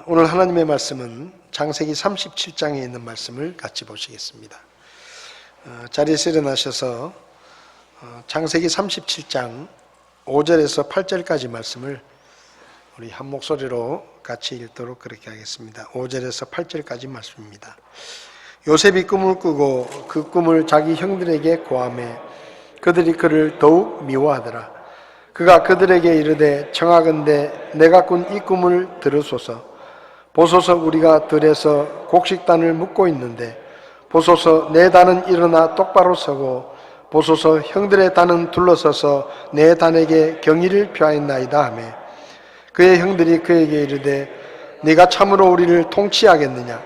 오늘 하나님의 말씀은 창세기 37장에 있는 말씀을 같이 보시겠습니다. 자리에서 일어나셔서 창세기 37장 5절에서 8절까지 말씀을 우리 한 목소리로 같이 읽도록 그렇게 하겠습니다. 5절에서 8절까지 말씀입니다. 요셉이 꿈을 꾸고 그 꿈을 자기 형들에게 고하매 그들이 그를 더욱 미워하더라. 그가 그들에게 이르되 청하건대 내가 꾼 이 꿈을 들으소서. 보소서 우리가 들에서 곡식단을 묶고 있는데 보소서 내 단은 일어나 똑바로 서고 보소서 형들의 단은 둘러서서 내 단에게 경의를 표하였나이다 하매 그의 형들이 그에게 이르되 네가 참으로 우리를 통치하겠느냐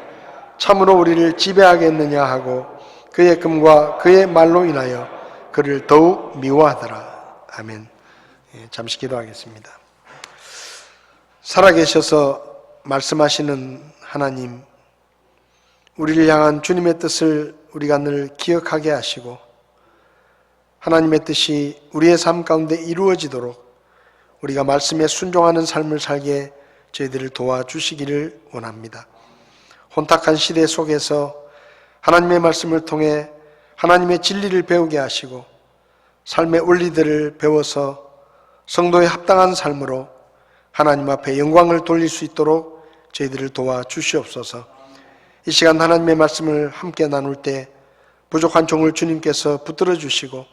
참으로 우리를 지배하겠느냐 하고 그의 금과 그의 말로 인하여 그를 더욱 미워하더라. 아멘. 잠시 기도하겠습니다. 살아계셔서 말씀하시는 하나님, 우리를 향한 주님의 뜻을 우리가 늘 기억하게 하시고 하나님의 뜻이 우리의 삶 가운데 이루어지도록 우리가 말씀에 순종하는 삶을 살게 저희들을 도와주시기를 원합니다. 혼탁한 시대 속에서 하나님의 말씀을 통해 하나님의 진리를 배우게 하시고 삶의 원리들을 배워서 성도에 합당한 삶으로 하나님 앞에 영광을 돌릴 수 있도록 저희들을 도와주시옵소서. 이 시간 하나님의 말씀을 함께 나눌 때 부족한 종을 주님께서 붙들어 주시고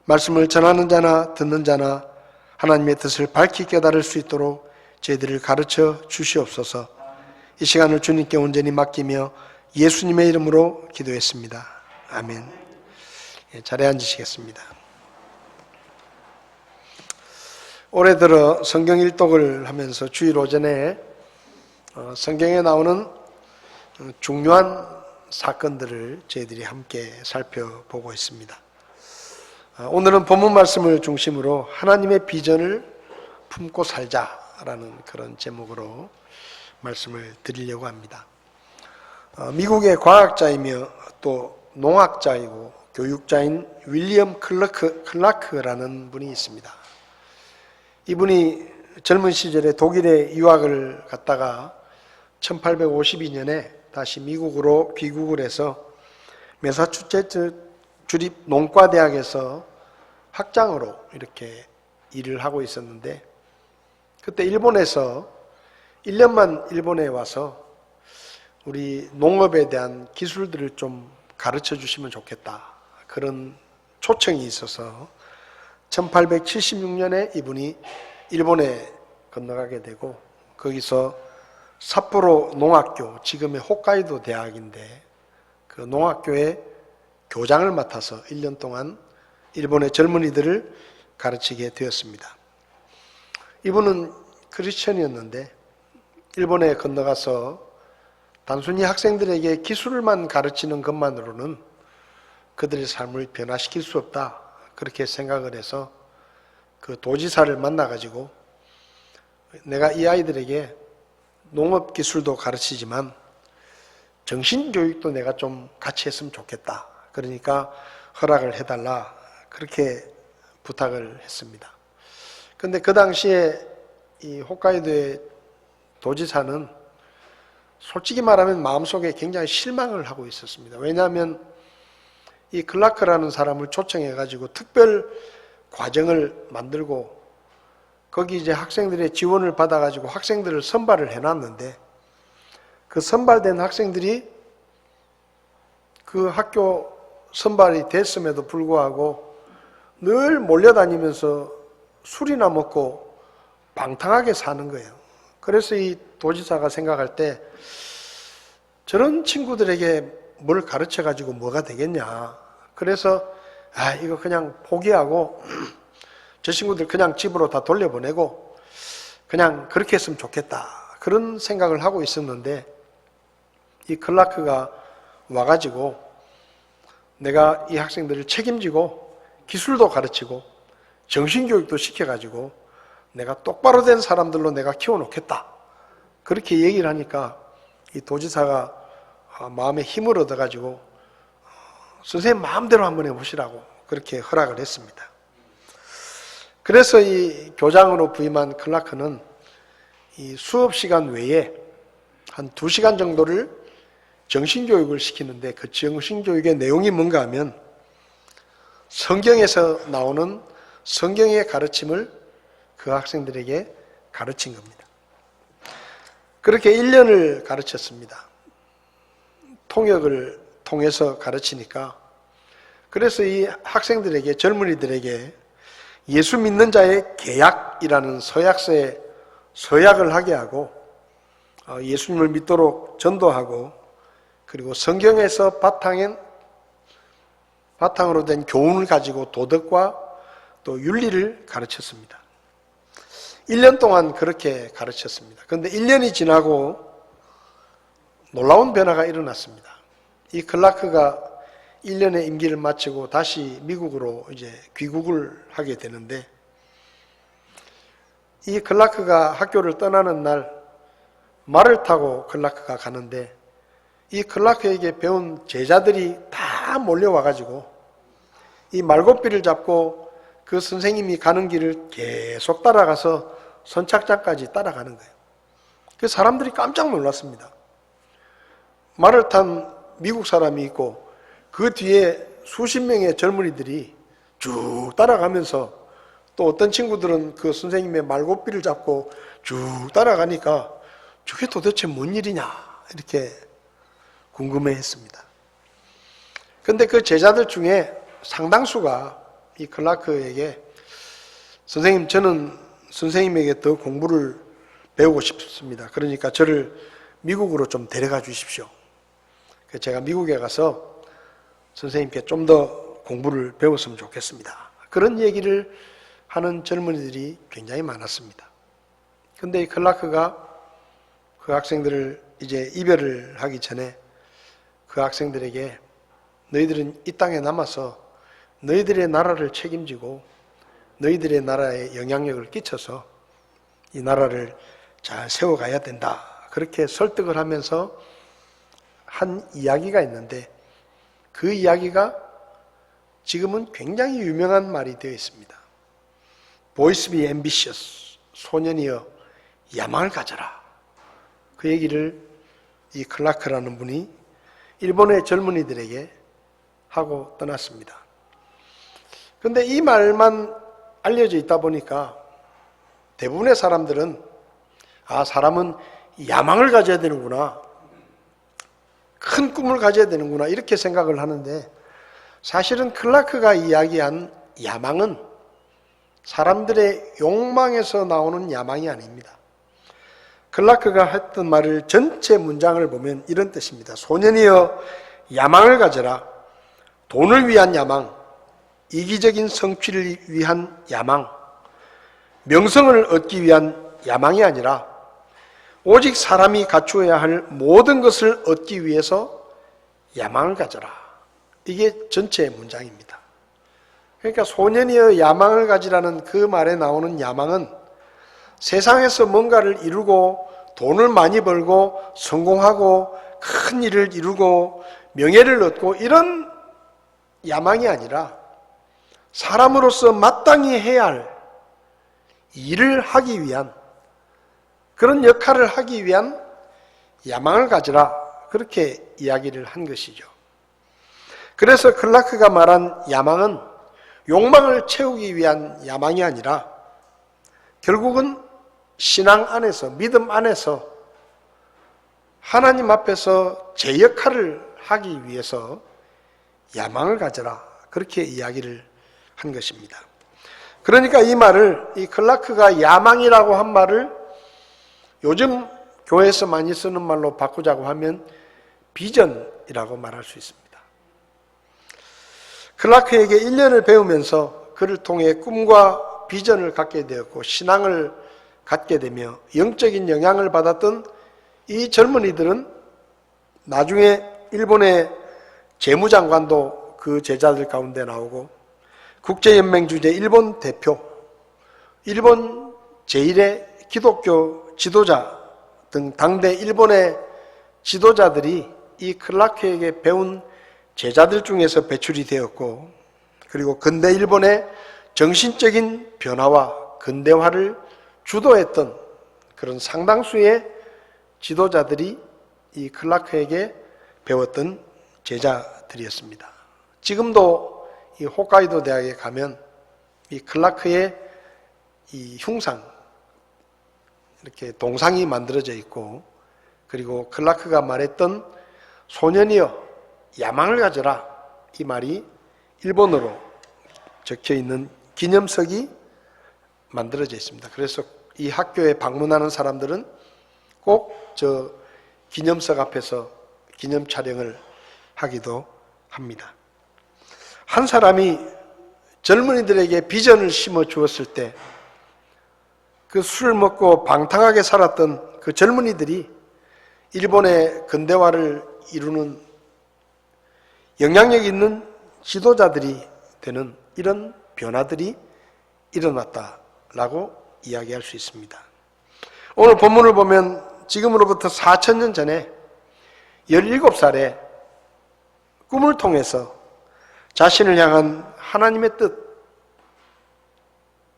말씀을 전하는 자나 듣는 자나 하나님의 뜻을 밝히 깨달을 수 있도록 저희들을 가르쳐 주시옵소서. 이 시간을 주님께 온전히 맡기며 예수님의 이름으로 기도했습니다. 아멘. 자리에 앉으시겠습니다. 올해 들어 성경 일독을 하면서 주일 오전에 성경에 나오는 중요한 사건들을 저희들이 함께 살펴보고 있습니다. 오늘은 본문 말씀을 중심으로 하나님의 비전을 품고 살자라는 그런 제목으로 말씀을 드리려고 합니다. 미국의 과학자이며 또 농학자이고 교육자인 윌리엄 클라크라는 분이 있습니다. 이분이 젊은 시절에 독일에 유학을 갔다가 1852년에 다시 미국으로 귀국을 해서 매사추세츠 주립 농과대학에서 학장으로 이렇게 일을 하고 있었는데 그때 일본에서 1년만 일본에 와서 우리 농업에 대한 기술들을 좀 가르쳐 주시면 좋겠다. 그런 초청이 있어서 1876년에 이분이 일본에 건너가게 되고 거기서 삿포로 농학교, 지금의 홋카이도 대학인데 그 농학교의 교장을 맡아서 1년 동안 일본의 젊은이들을 가르치게 되었습니다. 이분은 크리스천이었는데 일본에 건너가서 단순히 학생들에게 기술만 가르치는 것만으로는 그들의 삶을 변화시킬 수 없다. 그렇게 생각을 해서 그 도지사를 만나가지고 내가 이 아이들에게 농업 기술도 가르치지만 정신교육도 내가 좀 같이 했으면 좋겠다. 그러니까 허락을 해달라. 그렇게 부탁을 했습니다. 그런데 그 당시에 이 홋카이도의 도지사는 솔직히 말하면 마음속에 굉장히 실망을 하고 있었습니다. 왜냐하면 이 클라크라는 사람을 초청해가지고 특별 과정을 만들고 거기 이제 학생들의 지원을 받아가지고 학생들을 선발을 해놨는데 그 선발된 학생들이 그 학교 선발이 됐음에도 불구하고 늘 몰려다니면서 술이나 먹고 방탕하게 사는 거예요. 그래서 이 도지사가 생각할 때 저런 친구들에게 뭘 가르쳐가지고 뭐가 되겠냐. 그래서 이거 그냥 포기하고 저 친구들 그냥 집으로 다 돌려보내고 그냥 그렇게 했으면 좋겠다. 그런 생각을 하고 있었는데 이 클라크가 와가지고 내가 이 학생들을 책임지고 기술도 가르치고 정신교육도 시켜가지고 내가 똑바로 된 사람들로 내가 키워놓겠다. 그렇게 얘기를 하니까 이 도지사가 마음에 힘을 얻어가지고 선생님 마음대로 한번 해보시라고 그렇게 허락을 했습니다. 그래서 이 교장으로 부임한 클라크는 이 수업 시간 외에 한 2시간 정도를 정신교육을 시키는데 그 정신교육의 내용이 뭔가 하면 성경에서 나오는 성경의 가르침을 그 학생들에게 가르친 겁니다. 그렇게 1년을 가르쳤습니다. 통역을 통해서 가르치니까 그래서 이 학생들에게 젊은이들에게 예수 믿는 자의 계약이라는 서약서에 서약을 하게 하고 예수님을 믿도록 전도하고 그리고 성경에서 바탕으로 된 교훈을 가지고 도덕과 또 윤리를 가르쳤습니다. 1년 동안 그렇게 가르쳤습니다. 그런데 1년이 지나고 놀라운 변화가 일어났습니다. 이 클라크가 1년의 임기를 마치고 다시 미국으로 이제 귀국을 하게 되는데 이 클라크가 학교를 떠나는 날 말을 타고 클라크가 가는데 이 클라크에게 배운 제자들이 다 몰려와가지고 이 말고삐를 잡고 그 선생님이 가는 길을 계속 따라가서 선착장까지 따라가는 거예요. 그 사람들이 깜짝 놀랐습니다. 말을 탄 미국 사람이 있고 그 뒤에 수십 명의 젊은이들이 쭉 따라가면서 또 어떤 친구들은 그 선생님의 말고삐를 잡고 쭉 따라가니까 저게 도대체 뭔 일이냐 이렇게 궁금해했습니다. 그런데 그 제자들 중에 상당수가 이 클라크에게 선생님 저는 선생님에게 더 공부를 배우고 싶습니다. 그러니까 저를 미국으로 좀 데려가 주십시오. 제가 미국에 가서 선생님께 좀 더 공부를 배웠으면 좋겠습니다. 그런 얘기를 하는 젊은이들이 굉장히 많았습니다. 그런데 이 클라크가 그 학생들을 이제 이별을 하기 전에 그 학생들에게 너희들은 이 땅에 남아서 너희들의 나라를 책임지고 너희들의 나라에 영향력을 끼쳐서 이 나라를 잘 세워가야 된다. 그렇게 설득을 하면서 한 이야기가 있는데 그 이야기가 지금은 굉장히 유명한 말이 되어 있습니다. Boys be ambitious. 소년이여 야망을 가져라. 그 얘기를 이 클라크라는 분이 일본의 젊은이들에게 하고 떠났습니다. 그런데 이 말만 알려져 있다 보니까 대부분의 사람들은 사람은 야망을 가져야 되는구나. 큰 꿈을 가져야 되는구나. 이렇게 생각을 하는데 사실은 클라크가 이야기한 야망은 사람들의 욕망에서 나오는 야망이 아닙니다. 클라크가 했던 말을 전체 문장을 보면 이런 뜻입니다. 소년이여 야망을 가져라. 돈을 위한 야망, 이기적인 성취를 위한 야망, 명성을 얻기 위한 야망이 아니라 오직 사람이 갖추어야 할 모든 것을 얻기 위해서 야망을 가져라. 이게 전체 문장입니다. 그러니까 소년이여 야망을 가지라는 그 말에 나오는 야망은 세상에서 뭔가를 이루고 돈을 많이 벌고 성공하고 큰 일을 이루고 명예를 얻고 이런 야망이 아니라 사람으로서 마땅히 해야 할 일을 하기 위한 그런 역할을 하기 위한 야망을 가지라 그렇게 이야기를 한 것이죠. 그래서 클라크가 말한 야망은 욕망을 채우기 위한 야망이 아니라 결국은 신앙 안에서 믿음 안에서 하나님 앞에서 제 역할을 하기 위해서 야망을 가져라 그렇게 이야기를 한 것입니다. 그러니까 이 말을 이 클라크가 야망이라고 한 말을 요즘 교회에서 많이 쓰는 말로 바꾸자고 하면 비전이라고 말할 수 있습니다. 클라크에게 1년을 배우면서 그를 통해 꿈과 비전을 갖게 되었고 신앙을 갖게 되며 영적인 영향을 받았던 이 젊은이들은 나중에 일본의 재무장관도 그 제자들 가운데 나오고 국제연맹 주재 일본 대표, 일본 제1의 기독교 지도자 등 당대 일본의 지도자들이 이 클라크에게 배운 제자들 중에서 배출이 되었고 그리고 근대 일본의 정신적인 변화와 근대화를 주도했던 그런 상당수의 지도자들이 이 클라크에게 배웠던 제자들이었습니다. 지금도 이 홋카이도 대학에 가면 이 클라크의 이 흉상, 이렇게 동상이 만들어져 있고, 그리고 클라크가 말했던 소년이여 야망을 가져라, 이 말이 일본어로 적혀 있는 기념석이 만들어져 있습니다. 그래서 이 학교에 방문하는 사람들은 꼭 저 기념석 앞에서 기념 촬영을 하기도 합니다. 한 사람이 젊은이들에게 비전을 심어 주었을 때 그 술을 먹고 방탕하게 살았던 그 젊은이들이 일본의 근대화를 이루는 영향력 있는 지도자들이 되는 이런 변화들이 일어났다라고 이야기할 수 있습니다. 오늘 본문을 보면 지금으로부터 4,000년 전에 17살에 꿈을 통해서 자신을 향한 하나님의 뜻,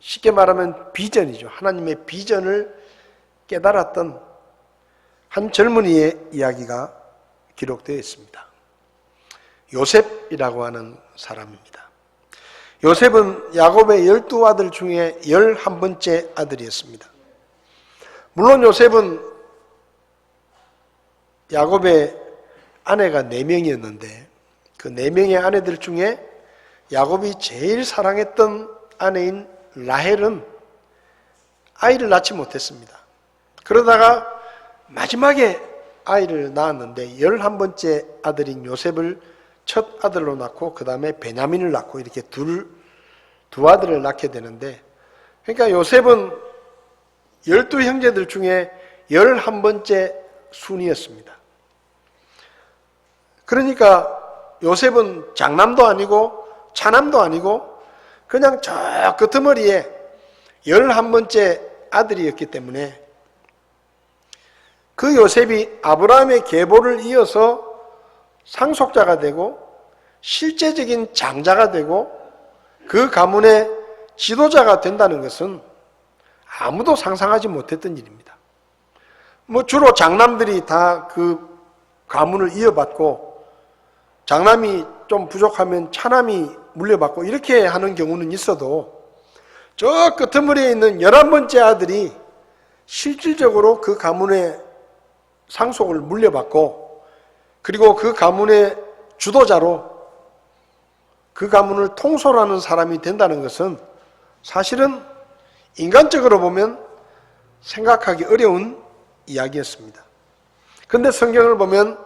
쉽게 말하면 비전이죠. 하나님의 비전을 깨달았던 한 젊은이의 이야기가 기록되어 있습니다. 요셉이라고 하는 사람입니다. 요셉은 야곱의 12아들 중에 11번째 아들이었습니다. 물론 요셉은 야곱의 아내가 4명이었는데 그 4명의 아내들 중에 야곱이 제일 사랑했던 아내인 라헬은 아이를 낳지 못했습니다. 그러다가 마지막에 아이를 낳았는데 11번째 아들인 요셉을 첫 아들로 낳고 그 다음에 베냐민을 낳고 이렇게 두 아들을 낳게 되는데, 그러니까 요셉은 12형제들 중에 11번째 순이었습니다. 그러니까 요셉은 장남도 아니고 차남도 아니고 그냥 저 끄트머리에 11번째 아들이었기 때문에 그 요셉이 아브라함의 계보를 이어서 상속자가 되고 실제적인 장자가 되고 그 가문의 지도자가 된다는 것은 아무도 상상하지 못했던 일입니다. 주로 장남들이 다 그 가문을 이어받고 장남이 좀 부족하면 차남이 물려받고 이렇게 하는 경우는 있어도 저 끄트머리에 있는 11번째 아들이 실질적으로 그 가문의 상속을 물려받고 그리고 그 가문의 주도자로 그 가문을 통솔하는 사람이 된다는 것은 사실은 인간적으로 보면 생각하기 어려운 이야기였습니다. 그런데 성경을 보면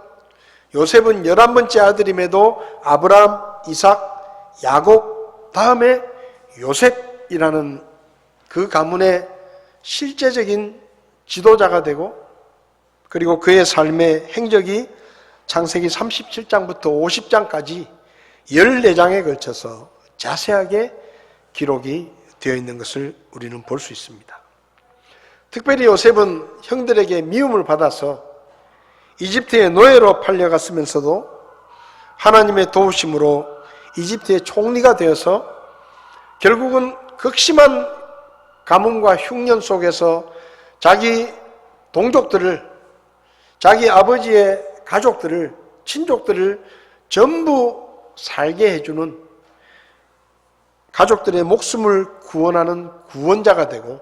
요셉은 11번째 아들임에도 아브라함, 이삭, 야곱 다음에 요셉이라는 그 가문의 실제적인 지도자가 되고 그리고 그의 삶의 행적이 창세기 37장부터 50장까지 14장에 걸쳐서 자세하게 기록이 되어 있는 것을 우리는 볼 수 있습니다. 특별히 요셉은 형들에게 미움을 받아서 이집트의 노예로 팔려갔으면서도 하나님의 도우심으로 이집트의 총리가 되어서 결국은 극심한 가뭄과 흉년 속에서 자기 동족들을, 자기 아버지의 가족들을, 친족들을 전부 살게 해주는, 가족들의 목숨을 구원하는 구원자가 되고,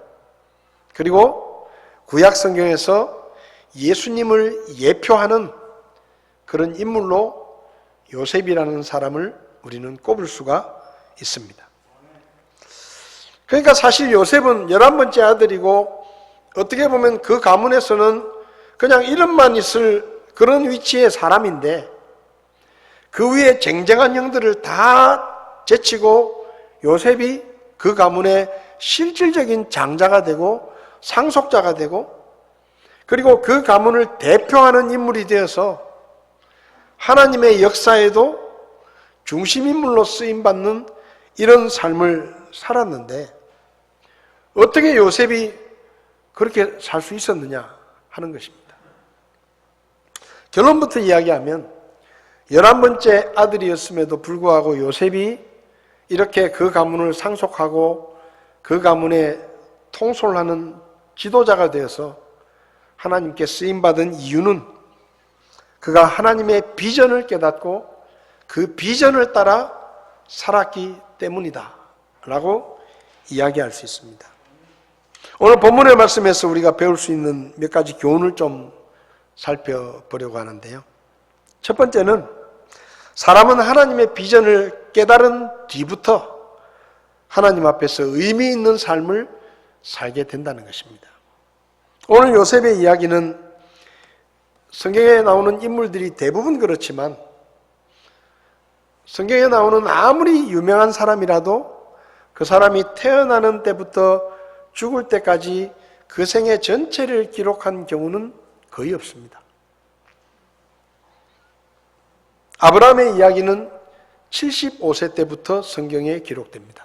그리고 구약 성경에서 예수님을 예표하는 그런 인물로 요셉이라는 사람을 우리는 꼽을 수가 있습니다. 그러니까 사실 요셉은 11번째 아들이고 어떻게 보면 그 가문에서는 그냥 이름만 있을 그런 위치의 사람인데 그 위에 쟁쟁한 형들을 다 제치고 요셉이 그 가문의 실질적인 장자가 되고 상속자가 되고 그리고 그 가문을 대표하는 인물이 되어서 하나님의 역사에도 중심인물로 쓰임받는 이런 삶을 살았는데 어떻게 요셉이 그렇게 살 수 있었느냐 하는 것입니다. 결론부터 이야기하면 11번째 아들이었음에도 불구하고 요셉이 이렇게 그 가문을 상속하고 그 가문에 통솔하는 지도자가 되어서 하나님께 쓰임받은 이유는 그가 하나님의 비전을 깨닫고 그 비전을 따라 살았기 때문이다 라고 이야기할 수 있습니다. 오늘 본문의 말씀에서 우리가 배울 수 있는 몇 가지 교훈을 좀 살펴보려고 하는데요. 첫 번째는 사람은 하나님의 비전을 깨달은 뒤부터 하나님 앞에서 의미 있는 삶을 살게 된다는 것입니다. 오늘 요셉의 이야기는 성경에 나오는 인물들이 대부분 그렇지만 성경에 나오는 아무리 유명한 사람이라도 그 사람이 태어나는 때부터 죽을 때까지 그 생애 전체를 기록한 경우는 거의 없습니다. 아브라함의 이야기는 75세 때부터 성경에 기록됩니다.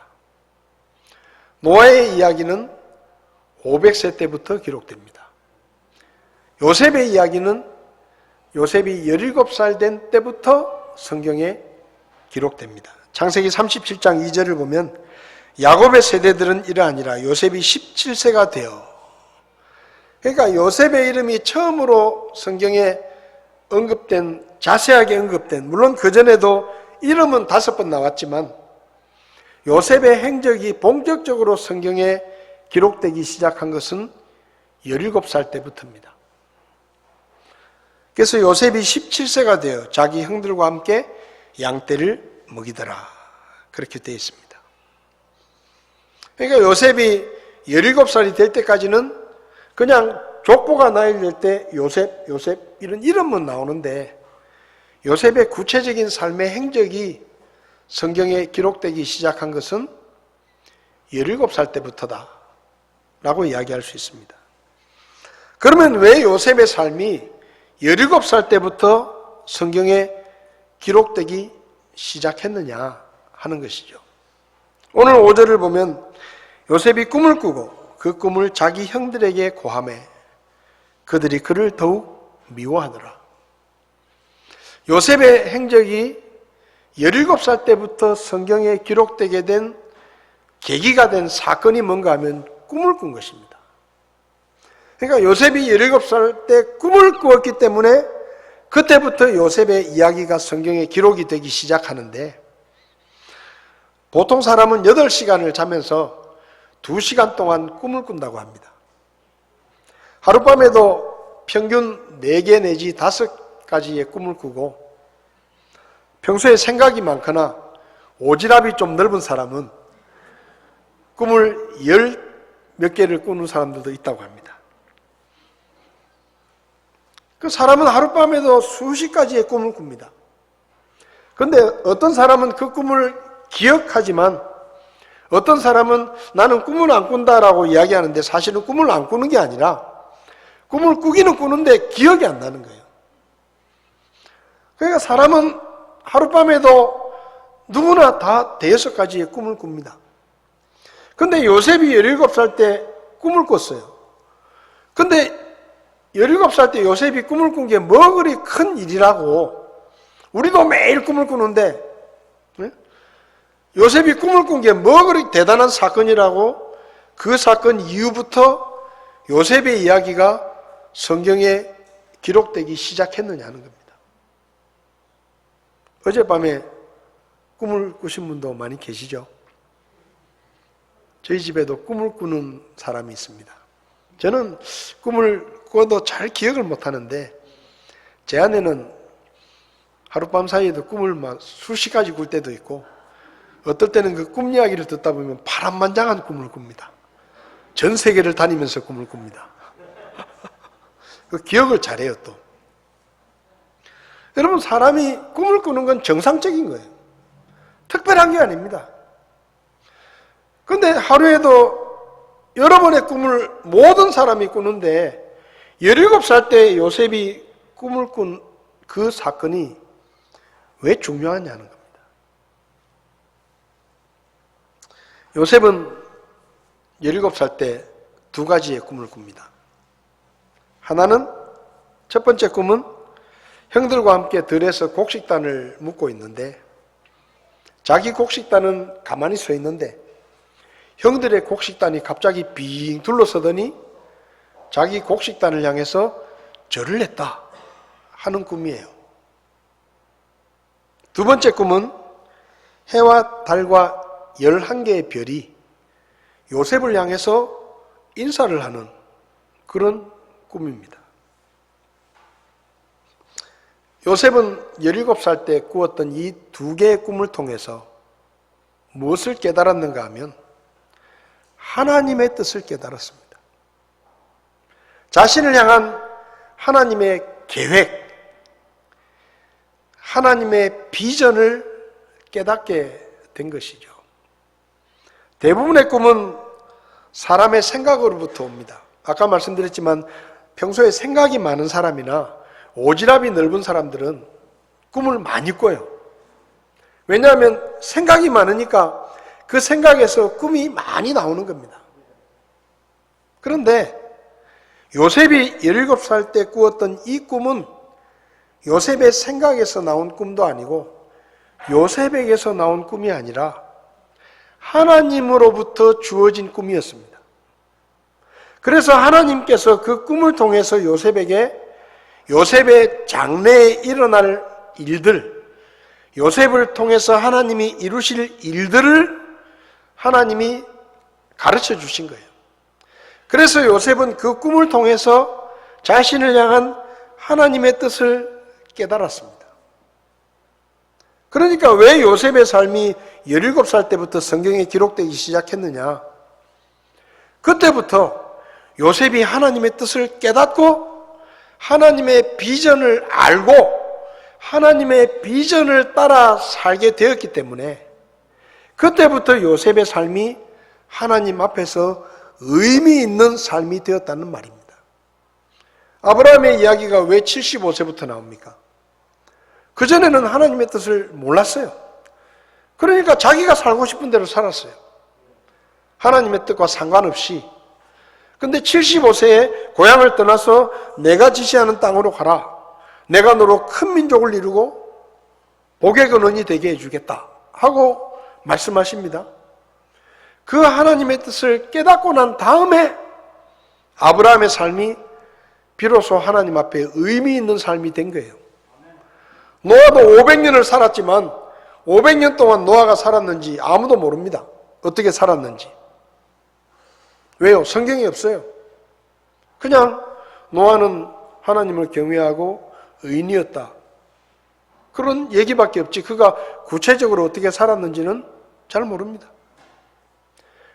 노아의 이야기는 500세 때부터 기록됩니다. 요셉의 이야기는 요셉이 17살 된 때부터 성경에 기록됩니다. 창세기 37장 2절을 보면 야곱의 세대들은 이러하니라 요셉이 17세가 되어, 그러니까 요셉의 이름이 처음으로 성경에 언급된, 자세하게 언급된, 물론 그전에도 이름은 5번 나왔지만 요셉의 행적이 본격적으로 성경에 기록되기 시작한 것은 17살 때부터입니다. 그래서 요셉이 17세가 되어 자기 형들과 함께 양떼를 먹이더라, 그렇게 되어 있습니다. 그러니까 요셉이 17살이 될 때까지는 그냥 족보가 나열될 때 요셉, 요셉 이런 이름은 나오는데 요셉의 구체적인 삶의 행적이 성경에 기록되기 시작한 것은 17살 때부터다 라고 이야기할 수 있습니다. 그러면 왜 요셉의 삶이 17살 때부터 성경에 기록되기 시작했느냐 하는 것이죠. 오늘 5절을 보면 요셉이 꿈을 꾸고 그 꿈을 자기 형들에게 고하매 그들이 그를 더욱 미워하더라. 요셉의 행적이 17살 때부터 성경에 기록되게 된 계기가 된 사건이 뭔가 하면 꿈을 꾼 것입니다. 그러니까 요셉이 17살 때 꿈을 꾸었기 때문에 그때부터 요셉의 이야기가 성경에 기록이 되기 시작하는데, 보통 사람은 8시간을 자면서 2시간 동안 꿈을 꾼다고 합니다. 하룻밤에도 평균 4개 내지 5가지의 꿈을 꾸고, 평소에 생각이 많거나 오지랖이 좀 넓은 사람은 꿈을 10몇 개를 꾸는 사람들도 있다고 합니다. 그 사람은 하룻밤에도 수십 가지의 꿈을 꿉니다. 그런데 어떤 사람은 그 꿈을 기억하지만 어떤 사람은 나는 꿈을 안 꾼다라고 이야기하는데 사실은 꿈을 안 꾸는 게 아니라 꿈을 꾸기는 꾸는데 기억이 안 나는 거예요. 그러니까 사람은 하룻밤에도 누구나 다 5가지의 꿈을 꿉니다. 그런데 요셉이 17살 때 꿈을 꿨어요. 그런데 17살 때 요셉이 꿈을 꾼 게 뭐 그리 큰 일이라고, 우리도 매일 꿈을 꾸는데 요셉이 꿈을 꾼 게 뭐 그리 대단한 사건이라고 그 사건 이후부터 요셉의 이야기가 성경에 기록되기 시작했느냐 하는 겁니다. 어젯밤에 꿈을 꾸신 분도 많이 계시죠? 저희 집에도 꿈을 꾸는 사람이 있습니다. 저는 꿈을 꿔도 잘 기억을 못하는데 제 아내는 하룻밤 사이에도 꿈을 막 수십 가지 꿀 때도 있고, 어떨 때는 그 꿈 이야기를 듣다 보면 파란만장한 꿈을 꿉니다. 전 세계를 다니면서 꿈을 꿉니다. 그 기억을 잘해요 또. 여러분, 사람이 꿈을 꾸는 건 정상적인 거예요. 특별한 게 아닙니다. 그런데 하루에도 여러 번의 꿈을 모든 사람이 꾸는데 17살 때 요셉이 꿈을 꾼 그 사건이 왜 중요하냐는 겁니다. 요셉은 17살 때 2가지의 꿈을 꿉니다. 하나는, 첫 번째 꿈은 형들과 함께 들에서 곡식단을 묶고 있는데 자기 곡식단은 가만히 서 있는데 형들의 곡식단이 갑자기 빙 둘러서더니 자기 곡식단을 향해서 절을 했다 하는 꿈이에요. 두 번째 꿈은 해와 달과 11개의 별이 요셉을 향해서 인사를 하는 그런 꿈입니다. 요셉은 17살 때 꾸었던 이 두 개의 꿈을 통해서 무엇을 깨달았는가 하면 하나님의 뜻을 깨달았습니다. 자신을 향한 하나님의 계획, 하나님의 비전을 깨닫게 된 것이죠. 대부분의 꿈은 사람의 생각으로부터 옵니다. 아까 말씀드렸지만 평소에 생각이 많은 사람이나 오지랖이 넓은 사람들은 꿈을 많이 꿔요. 왜냐하면 생각이 많으니까 그 생각에서 꿈이 많이 나오는 겁니다. 그런데 요셉이 17살 때 꾸었던 이 꿈은 요셉의 생각에서 나온 꿈도 아니고 요셉에게서 나온 꿈이 아니라 하나님으로부터 주어진 꿈이었습니다. 그래서 하나님께서 그 꿈을 통해서 요셉에게 요셉의 장래에 일어날 일들, 요셉을 통해서 하나님이 이루실 일들을 하나님이 가르쳐 주신 거예요. 그래서 요셉은 그 꿈을 통해서 자신을 향한 하나님의 뜻을 깨달았습니다. 그러니까 왜 요셉의 삶이 17살 때부터 성경에 기록되기 시작했느냐? 그때부터 요셉이 하나님의 뜻을 깨닫고 하나님의 비전을 알고 하나님의 비전을 따라 살게 되었기 때문에 그때부터 요셉의 삶이 하나님 앞에서 의미 있는 삶이 되었다는 말입니다. 아브라함의 이야기가 왜 75세부터 나옵니까? 그전에는 하나님의 뜻을 몰랐어요. 그러니까 자기가 살고 싶은 대로 살았어요. 하나님의 뜻과 상관없이. 근데 75세에 고향을 떠나서 내가 지시하는 땅으로 가라. 내가 너로 큰 민족을 이루고 복의 근원이 되게 해주겠다 하고 말씀하십니다. 그 하나님의 뜻을 깨닫고 난 다음에 아브라함의 삶이 비로소 하나님 앞에 의미 있는 삶이 된 거예요. 노아도 500년을 살았지만 500년 동안 노아가 살았는지 아무도 모릅니다. 어떻게 살았는지. 왜요? 성경이 없어요. 그냥 노아는 하나님을 경외하고 의인이었다. 그런 얘기밖에 없지 그가 구체적으로 어떻게 살았는지는 잘 모릅니다.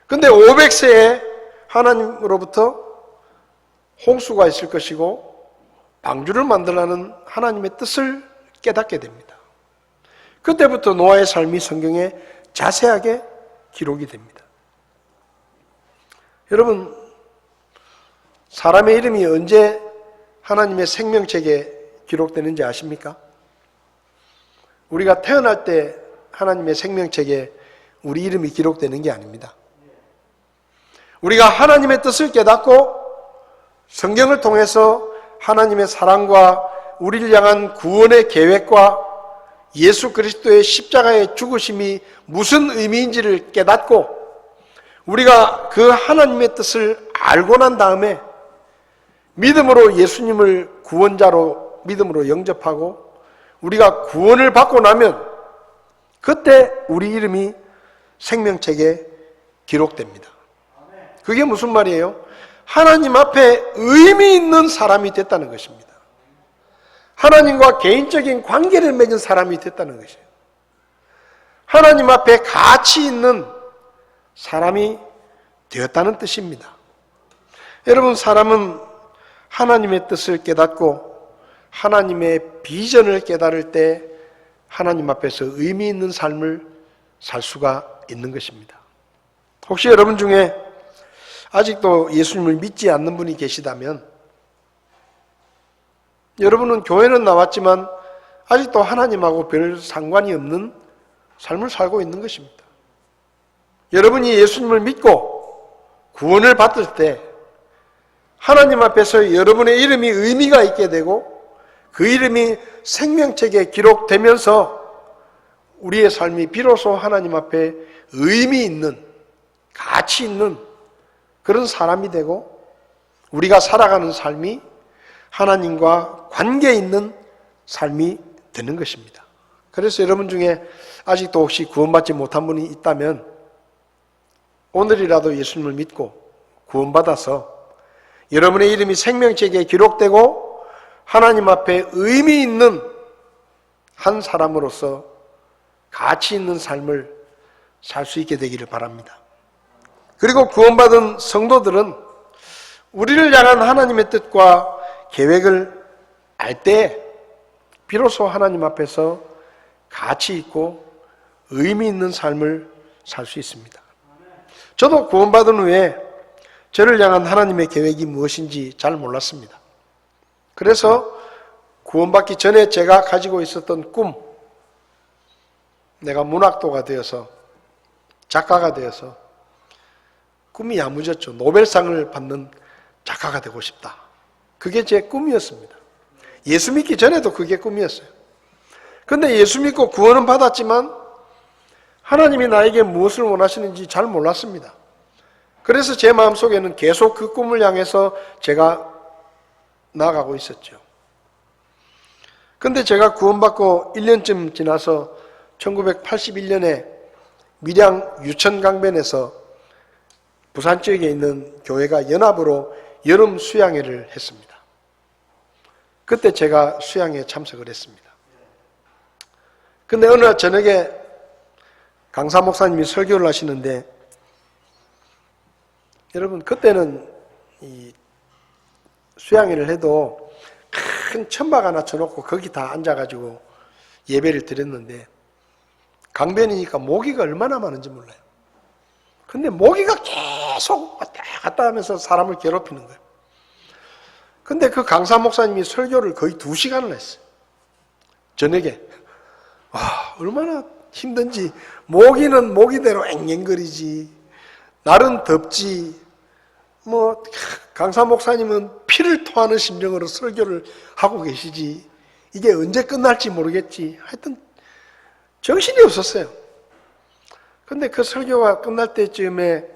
근데 500세에 하나님으로부터 홍수가 있을 것이고 방주를 만들라는 하나님의 뜻을 깨닫게 됩니다. 그때부터 노아의 삶이 성경에 자세하게 기록이 됩니다. 여러분, 사람의 이름이 언제 하나님의 생명책에 기록되는지 아십니까? 우리가 태어날 때 하나님의 생명책에 우리 이름이 기록되는 게 아닙니다. 우리가 하나님의 뜻을 깨닫고 성경을 통해서 하나님의 사랑과 우리를 향한 구원의 계획과 예수 그리스도의 십자가의 죽으심이 무슨 의미인지를 깨닫고 우리가 그 하나님의 뜻을 알고 난 다음에 믿음으로 예수님을 구원자로 믿음으로 영접하고 우리가 구원을 받고 나면 그때 우리 이름이 생명책에 기록됩니다. 그게 무슨 말이에요? 하나님 앞에 의미 있는 사람이 됐다는 것입니다. 하나님과 개인적인 관계를 맺은 사람이 됐다는 것이에요. 하나님 앞에 가치 있는 사람이 되었다는 뜻입니다. 여러분, 사람은 하나님의 뜻을 깨닫고 하나님의 비전을 깨달을 때 하나님 앞에서 의미 있는 삶을 살 수가 있는 것입니다. 혹시 여러분 중에 아직도 예수님을 믿지 않는 분이 계시다면 여러분은 교회는 나왔지만 아직도 하나님하고 별 상관이 없는 삶을 살고 있는 것입니다. 여러분이 예수님을 믿고 구원을 받을 때 하나님 앞에서 여러분의 이름이 의미가 있게 되고 그 이름이 생명책에 기록되면서 우리의 삶이 비로소 하나님 앞에 의미 있는 가치 있는 그런 사람이 되고 우리가 살아가는 삶이 하나님과 관계 있는 삶이 되는 것입니다. 그래서 여러분 중에 아직도 혹시 구원받지 못한 분이 있다면 오늘이라도 예수님을 믿고 구원받아서 여러분의 이름이 생명책에 기록되고 하나님 앞에 의미 있는 한 사람으로서 가치 있는 삶을 살 수 있게 되기를 바랍니다. 그리고 구원받은 성도들은 우리를 향한 하나님의 뜻과 계획을 알 때 비로소 하나님 앞에서 가치 있고 의미 있는 삶을 살 수 있습니다. 저도 구원받은 후에 저를 향한 하나님의 계획이 무엇인지 잘 몰랐습니다. 그래서 구원받기 전에 제가 가지고 있었던 꿈, 내가 문학도가 되어서 작가가 되어서 꿈이 야무졌죠. 노벨상을 받는 작가가 되고 싶다. 그게 제 꿈이었습니다. 예수 믿기 전에도 그게 꿈이었어요. 그런데 예수 믿고 구원은 받았지만 하나님이 나에게 무엇을 원하시는지 잘 몰랐습니다. 그래서 제 마음속에는 계속 그 꿈을 향해서 제가 나아가고 있었죠. 그런데 제가 구원받고 1년쯤 지나서 1981년에 밀양 유천강변에서 부산 지역에 있는 교회가 연합으로 여름 수양회를 했습니다. 그때 제가 수양회에 참석을 했습니다. 근데 어느 날 저녁에 강사 목사님이 설교를 하시는데 여러분 그때는 이 수양회를 해도 큰 천막 하나 쳐놓고 거기 다 앉아가지고 예배를 드렸는데 강변이니까 모기가 얼마나 많은지 몰라요. 근데 모기가 계속 왔다 갔다 하면서 사람을 괴롭히는 거예요. 근데 그 강사 목사님이 설교를 거의 2시간을 했어요. 저녁에. 얼마나 힘든지. 모기는 모기대로 앵앵거리지. 날은 덥지. 강사 목사님은 피를 토하는 심정으로 설교를 하고 계시지. 이게 언제 끝날지 모르겠지. 하여튼 정신이 없었어요. 근데 그 설교가 끝날 때쯤에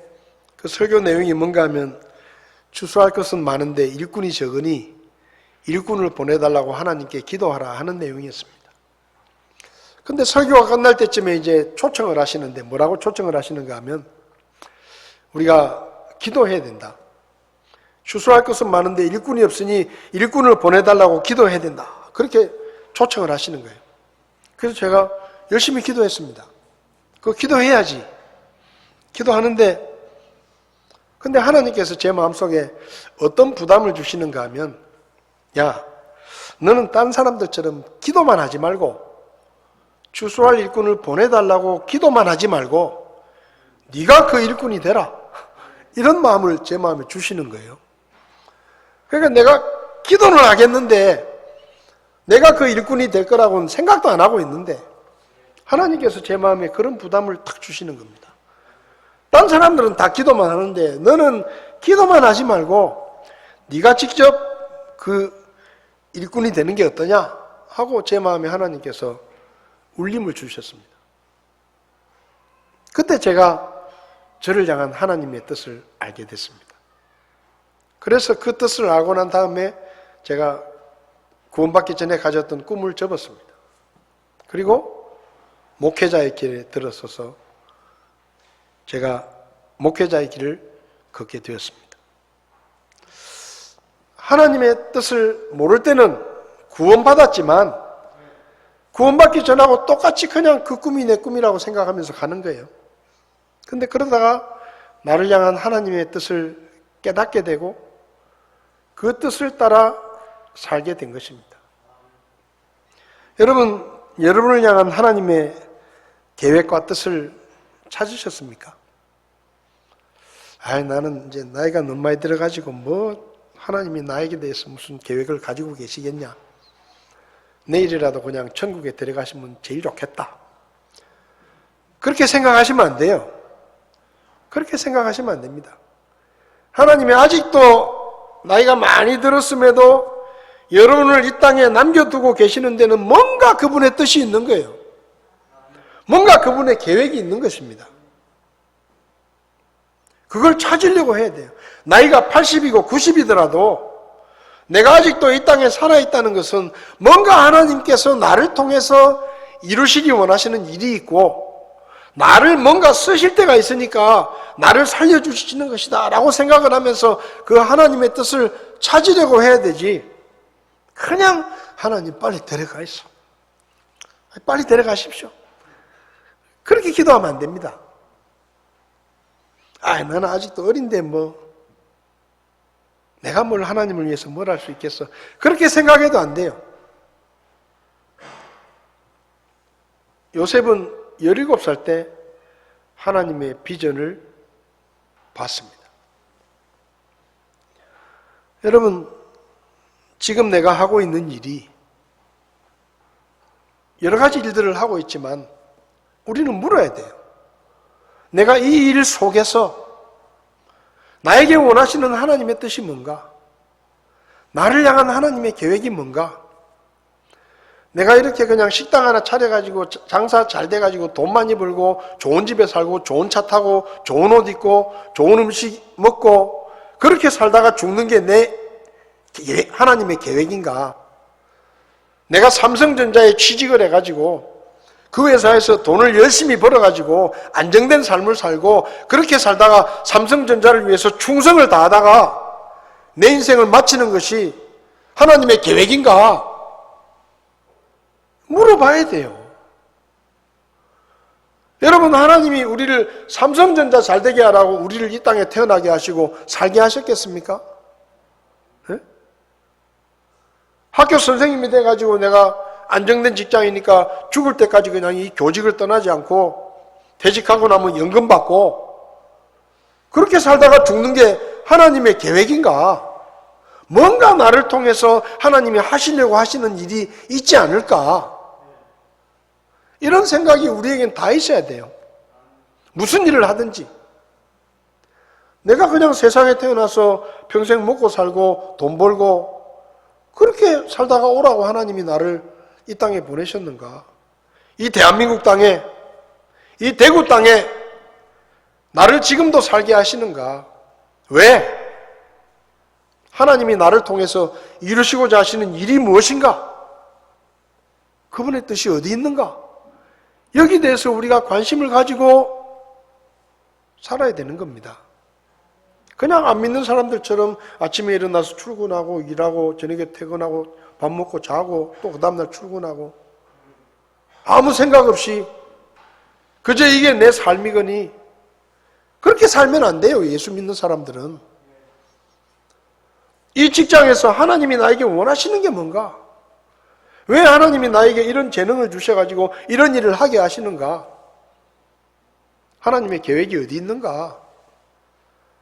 그 설교 내용이 뭔가 하면 추수할 것은 많은데 일꾼이 적으니 일꾼을 보내달라고 하나님께 기도하라 하는 내용이었습니다. 근데 설교가 끝날 때쯤에 이제 초청을 하시는데 뭐라고 초청을 하시는가 하면 우리가 기도해야 된다. 추수할 것은 많은데 일꾼이 없으니 일꾼을 보내달라고 기도해야 된다. 그렇게 초청을 하시는 거예요. 그래서 제가 열심히 기도했습니다. 그거 기도해야지. 기도하는데 근데 하나님께서 제 마음속에 어떤 부담을 주시는가 하면 야, 너는 딴 사람들처럼 기도만 하지 말고 추수할 일꾼을 보내달라고 기도만 하지 말고 네가 그 일꾼이 되라. 이런 마음을 제 마음에 주시는 거예요. 그러니까 내가 기도는 하겠는데 내가 그 일꾼이 될 거라고는 생각도 안 하고 있는데 하나님께서 제 마음에 그런 부담을 탁 주시는 겁니다. 딴 사람들은 다 기도만 하는데 너는 기도만 하지 말고 네가 직접 그 일꾼이 되는 게 어떠냐 하고 제 마음에 하나님께서 울림을 주셨습니다. 그때 제가 저를 향한 하나님의 뜻을 알게 됐습니다. 그래서 그 뜻을 알고 난 다음에 제가 구원받기 전에 가졌던 꿈을 접었습니다. 그리고 목회자의 길에 들어서서 제가 목회자의 길을 걷게 되었습니다. 하나님의 뜻을 모를 때는 구원받았지만 구원받기 전하고 똑같이 그냥 그 꿈이 내 꿈이라고 생각하면서 가는 거예요. 근데 그러다가 나를 향한 하나님의 뜻을 깨닫게 되고 그 뜻을 따라 살게 된 것입니다. 여러분을 향한 하나님의 계획과 뜻을 찾으셨습니까? 나는 이제 나이가 너무 많이 들어가지고 하나님이 나에게 대해서 무슨 계획을 가지고 계시겠냐? 내일이라도 그냥 천국에 들어가시면 제일 좋겠다. 그렇게 생각하시면 안 돼요. 그렇게 생각하시면 안 됩니다. 하나님이 아직도 나이가 많이 들었음에도 여러분을 이 땅에 남겨두고 계시는 데는 뭔가 그분의 뜻이 있는 거예요. 뭔가 그분의 계획이 있는 것입니다. 그걸 찾으려고 해야 돼요. 나이가 80이고 90이더라도 내가 아직도 이 땅에 살아있다는 것은 뭔가 하나님께서 나를 통해서 이루시기 원하시는 일이 있고 나를 뭔가 쓰실 때가 있으니까 나를 살려주시는 것이다 라고 생각을 하면서 그 하나님의 뜻을 찾으려고 해야 되지, 그냥 하나님 빨리 데려가 있어, 빨리 데려가십시오, 그렇게 기도하면 안 됩니다. 나는 아직도 어린데 내가 뭘 하나님을 위해서 뭘 할 수 있겠어, 그렇게 생각해도 안 돼요. 요셉은 17살 때 하나님의 비전을 봤습니다. 여러분, 지금 내가 하고 있는 일이 여러 가지 일들을 하고 있지만 우리는 물어야 돼요. 내가 이 일 속에서 나에게 원하시는 하나님의 뜻이 뭔가? 나를 향한 하나님의 계획이 뭔가? 내가 이렇게 그냥 식당 하나 차려가지고 장사 잘 돼가지고 돈 많이 벌고 좋은 집에 살고 좋은 차 타고 좋은 옷 입고 좋은 음식 먹고 그렇게 살다가 죽는 게 내 하나님의 계획인가? 내가 삼성전자에 취직을 해가지고 그 회사에서 돈을 열심히 벌어가지고 안정된 삶을 살고 그렇게 살다가 삼성전자를 위해서 충성을 다하다가 내 인생을 마치는 것이 하나님의 계획인가? 물어봐야 돼요. 여러분, 하나님이 우리를 삼성전자 잘되게 하라고 우리를 이 땅에 태어나게 하시고 살게 하셨겠습니까? 네? 학교 선생님이 돼가지고 내가 안정된 직장이니까 죽을 때까지 그냥 이 교직을 떠나지 않고 퇴직하고 나면 연금 받고 그렇게 살다가 죽는 게 하나님의 계획인가? 뭔가 나를 통해서 하나님이 하시려고 하시는 일이 있지 않을까? 이런 생각이 우리에겐 다 있어야 돼요. 무슨 일을 하든지. 내가 그냥 세상에 태어나서 평생 먹고 살고 돈 벌고 그렇게 살다가 오라고 하나님이 나를 이 땅에 보내셨는가? 이 대한민국 땅에, 이 대구 땅에 나를 지금도 살게 하시는가? 왜? 하나님이 나를 통해서 이루시고자 하시는 일이 무엇인가? 그분의 뜻이 어디 있는가? 여기에 대해서 우리가 관심을 가지고 살아야 되는 겁니다. 그냥 안 믿는 사람들처럼 아침에 일어나서 출근하고 일하고 저녁에 퇴근하고 밥 먹고 자고 또 그 다음날 출근하고 아무 생각 없이 그저 이게 내 삶이거니 그렇게 살면 안 돼요. 예수 믿는 사람들은. 이 직장에서 하나님이 나에게 원하시는 게 뭔가? 왜 하나님이 나에게 이런 재능을 주셔가지고 이런 일을 하게 하시는가? 하나님의 계획이 어디 있는가?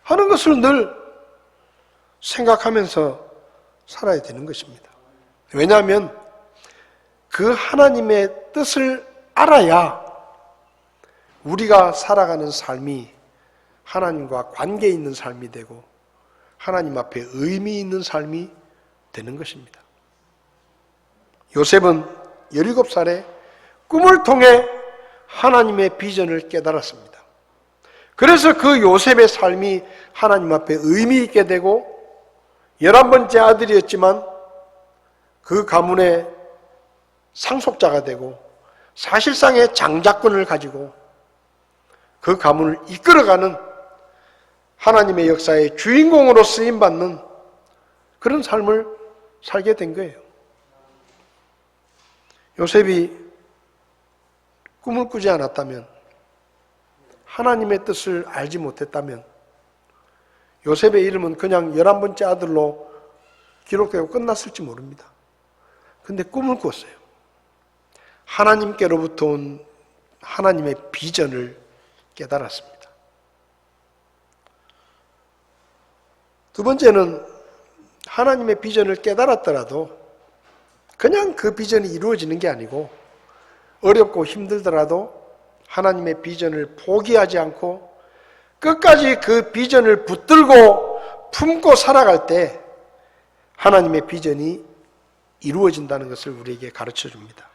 하는 것을 늘 생각하면서 살아야 되는 것입니다. 왜냐하면 그 하나님의 뜻을 알아야 우리가 살아가는 삶이 하나님과 관계 있는 삶이 되고 하나님 앞에 의미 있는 삶이 되는 것입니다. 요셉은 17살에 꿈을 통해 하나님의 비전을 깨달았습니다. 그래서 그 요셉의 삶이 하나님 앞에 의미 있게 되고 11번째 아들이었지만 그 가문의 상속자가 되고 사실상의 장자권을 가지고 그 가문을 이끌어가는 하나님의 역사의 주인공으로 쓰임받는 그런 삶을 살게 된 거예요. 요셉이 꿈을 꾸지 않았다면, 하나님의 뜻을 알지 못했다면 요셉의 이름은 그냥 11번째 아들로 기록되고 끝났을지 모릅니다. 근데 꿈을 꿨어요. 하나님께로부터 온 하나님의 비전을 깨달았습니다. 두 번째는 하나님의 비전을 깨달았더라도 그냥 그 비전이 이루어지는 게 아니고 어렵고 힘들더라도 하나님의 비전을 포기하지 않고 끝까지 그 비전을 붙들고 품고 살아갈 때 하나님의 비전이 이루어진다는 것을 우리에게 가르쳐 줍니다.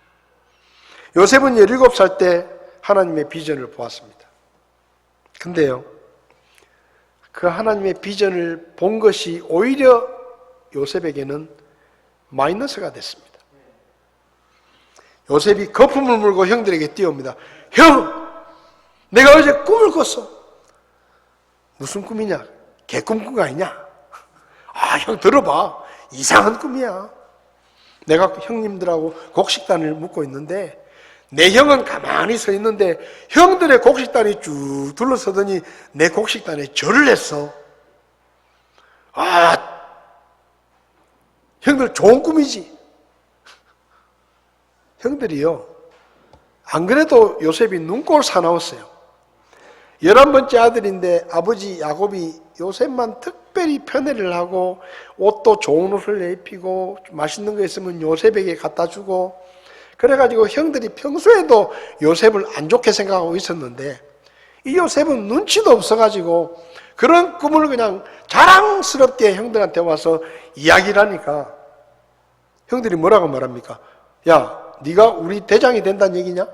요셉은 17살 때 하나님의 비전을 보았습니다. 근데요, 그 하나님의 비전을 본 것이 오히려 요셉에게는 마이너스가 됐습니다. 요셉이 거품을 물고 형들에게 뛰어옵니다. 형! 내가 어제 꿈을 꿨어. 무슨 꿈이냐? 개꿈 꾼 거 아니냐? 아, 형 들어봐. 이상한 꿈이야. 내가 형님들하고 곡식단을 묶고 있는데 내 형은 가만히 서 있는데 형들의 곡식단이 쭉 둘러서더니 내 곡식단에 절을 했어. 아, 형들 좋은 꿈이지. 형들이요, 안 그래도 요셉이 눈꼴 사나웠어요. 11번째 아들인데 아버지 야곱이 요셉만 특별히 편애를 하고 옷도 좋은 옷을 입히고 맛있는 거 있으면 요셉에게 갖다 주고 그래가지고 형들이 평소에도 요셉을 안 좋게 생각하고 있었는데 이 요셉은 눈치도 없어가지고 그런 꿈을 그냥 자랑스럽게 형들한테 와서 이야기를 하니까 형들이 뭐라고 말합니까? 야, 네가 우리 대장이 된다는 얘기냐?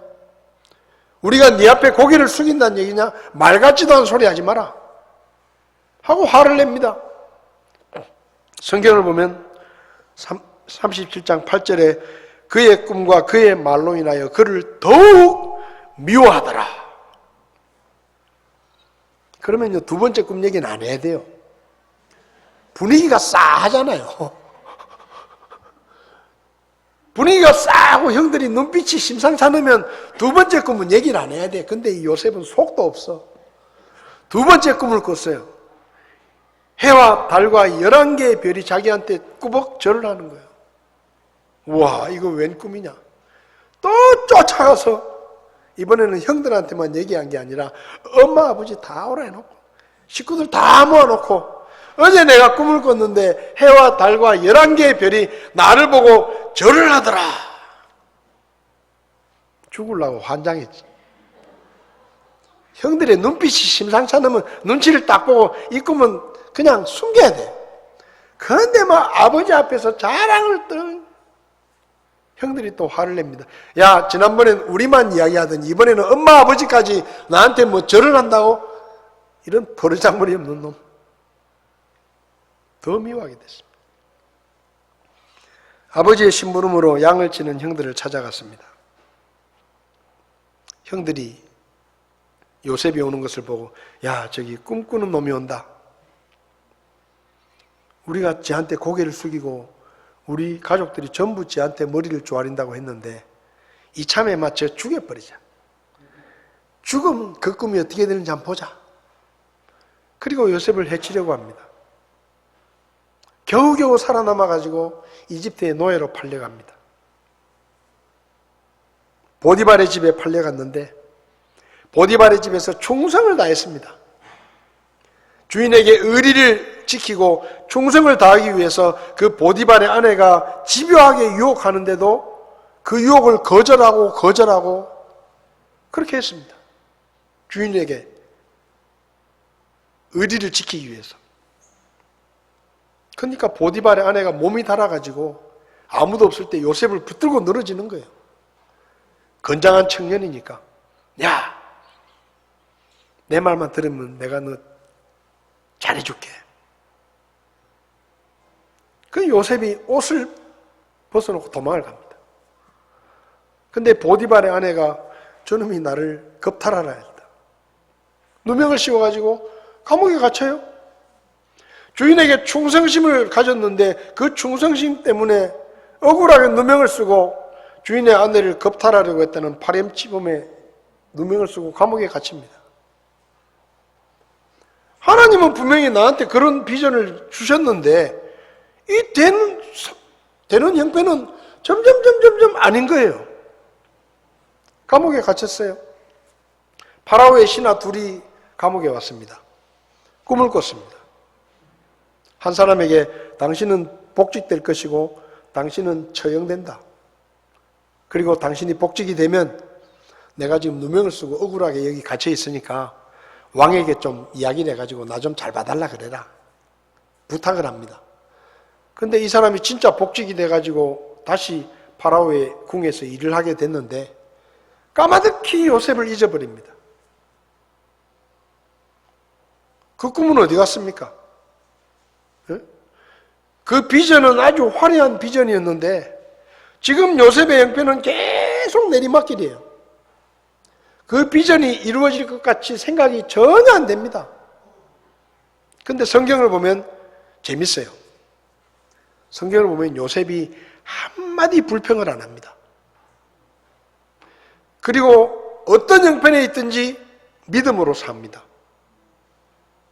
우리가 네 앞에 고개를 숙인다는 얘기냐? 말 같지도 않은 소리 하지 마라 하고 화를 냅니다. 성경을 보면 37장 8절에 그의 꿈과 그의 말로 인하여 그를 더욱 미워하더라. 그러면요, 두 번째 꿈 얘기는 안 해야 돼요. 분위기가 싸하잖아요. 분위기가 싸고 형들이 눈빛이 심상치 않으면 두 번째 꿈은 얘기를 안 해야 돼. 근데 이 요셉은 속도 없어. 두 번째 꿈을 꿨어요. 해와 달과 11개의 별이 자기한테 꾸벅 절을 하는 거예요. 우와, 이거 웬 꿈이냐? 또 쫓아가서 이번에는 형들한테만 얘기한 게 아니라 엄마 아버지 다 오라 해놓고 식구들 다 모아놓고 어제 내가 꿈을 꿨는데 해와 달과 11개의 별이 나를 보고 절을 하더라. 죽으려고 환장했지. 형들의 눈빛이 심상치 않으면 눈치를 딱 보고 이 꿈은 그냥 숨겨야 돼. 그런데 막 아버지 앞에서 자랑을 떨 형들이 또 화를 냅니다. 야, 지난번엔 우리만 이야기하더니 이번에는 엄마 아버지까지 나한테 뭐 절을 한다고? 이런 버르장머리 없는 놈. 더 미워하게 됐습니다. 아버지의 심부름으로 양을 치는 형들을 찾아갔습니다. 형들이 요셉이 오는 것을 보고 야, 저기 꿈꾸는 놈이 온다. 우리가 쟤한테 고개를 숙이고 우리 가족들이 전부 쟤한테 머리를 조아린다고 했는데 이참에 맞춰 죽여버리자. 죽으면 그 꿈이 어떻게 되는지 한번 보자. 그리고 요셉을 해치려고 합니다. 겨우겨우 살아남아가지고 이집트의 노예로 팔려갑니다. 보디발의 집에 팔려갔는데 보디발의 집에서 충성을 다했습니다. 주인에게 의리를 지키고 충성을 다하기 위해서 그 보디발의 아내가 집요하게 유혹하는데도 그 유혹을 거절하고 그렇게 했습니다. 주인에게 의리를 지키기 위해서. 그러니까 보디발의 아내가 몸이 달아가지고 아무도 없을 때 요셉을 붙들고 늘어지는 거예요. 건장한 청년이니까. 야, 내 말만 들으면 내가 너 잘해줄게. 그 요셉이 옷을 벗어놓고 도망을 갑니다. 근데 보디발의 아내가 저놈이 나를 겁탈하라 했다. 누명을 씌워가지고 감옥에 갇혀요. 주인에게 충성심을 가졌는데 그 충성심 때문에 억울하게 누명을 쓰고 주인의 아내를 겁탈하려고 했다는 파렴치범에 누명을 쓰고 감옥에 갇힙니다. 하나님은 분명히 나한테 그런 비전을 주셨는데 이 되는 형편은 점점 아닌 거예요. 감옥에 갇혔어요. 파라오의 신하 둘이 감옥에 왔습니다. 꿈을 꿨습니다. 한 사람에게 당신은 복직될 것이고 당신은 처형된다. 그리고 당신이 복직이 되면 내가 지금 누명을 쓰고 억울하게 여기 갇혀 있으니까 왕에게 좀 이야기를 해가지고 나 좀 잘 봐달라 그래라. 부탁을 합니다. 근데 이 사람이 진짜 복직이 돼가지고 다시 파라오의 궁에서 일을 하게 됐는데 까마득히 요셉을 잊어버립니다. 그 꿈은 어디 갔습니까? 예? 그 비전은 아주 화려한 비전이었는데 지금 요셉의 형편은 계속 내리막길이에요. 그 비전이 이루어질 것 같이 생각이 전혀 안 됩니다. 근데 성경을 보면 재밌어요. 성경을 보면 요셉이 한마디 불평을 안 합니다. 그리고 어떤 형편에 있든지 믿음으로 삽니다.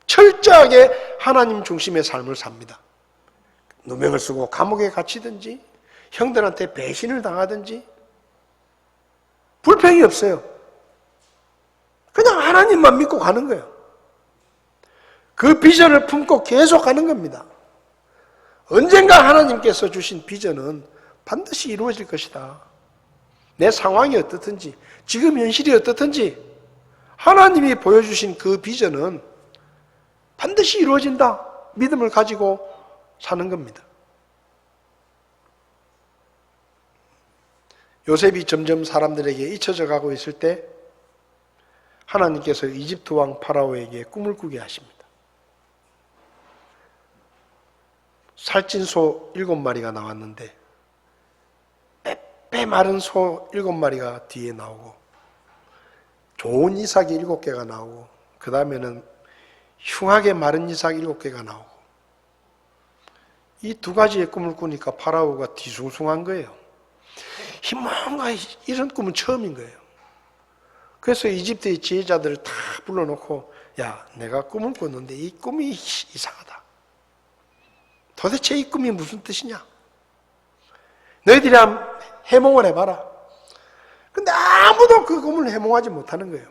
철저하게 하나님 중심의 삶을 삽니다. 누명을 쓰고 감옥에 갇히든지 형들한테 배신을 당하든지 불평이 없어요. 그냥 하나님만 믿고 가는 거예요. 그 비전을 품고 계속 가는 겁니다. 언젠가 하나님께서 주신 비전은 반드시 이루어질 것이다. 내 상황이 어떻든지 지금 현실이 어떻든지 하나님이 보여주신 그 비전은 반드시 이루어진다. 믿음을 가지고 사는 겁니다. 요셉이 점점 사람들에게 잊혀져 가고 있을 때 하나님께서 이집트 왕 파라오에게 꿈을 꾸게 하십니다. 살찐 소 7마리가 나왔는데 빼빼 마른 소 7마리가 뒤에 나오고 좋은 이삭이 7개가 나오고 그 다음에는 흉하게 마른 이삭 7개가 나오고 이 두 가지의 꿈을 꾸니까 파라오가 뒤숭숭한 거예요. 뭔가 이런 꿈은 처음인 거예요. 그래서 이집트의 지혜자들을 다 불러놓고 야, 내가 꿈을 꿨는데 이 꿈이 이상하다. 도대체 이 꿈이 무슨 뜻이냐? 너희들이 한번 해몽을 해봐라. 근데 아무도 그 꿈을 해몽하지 못하는 거예요.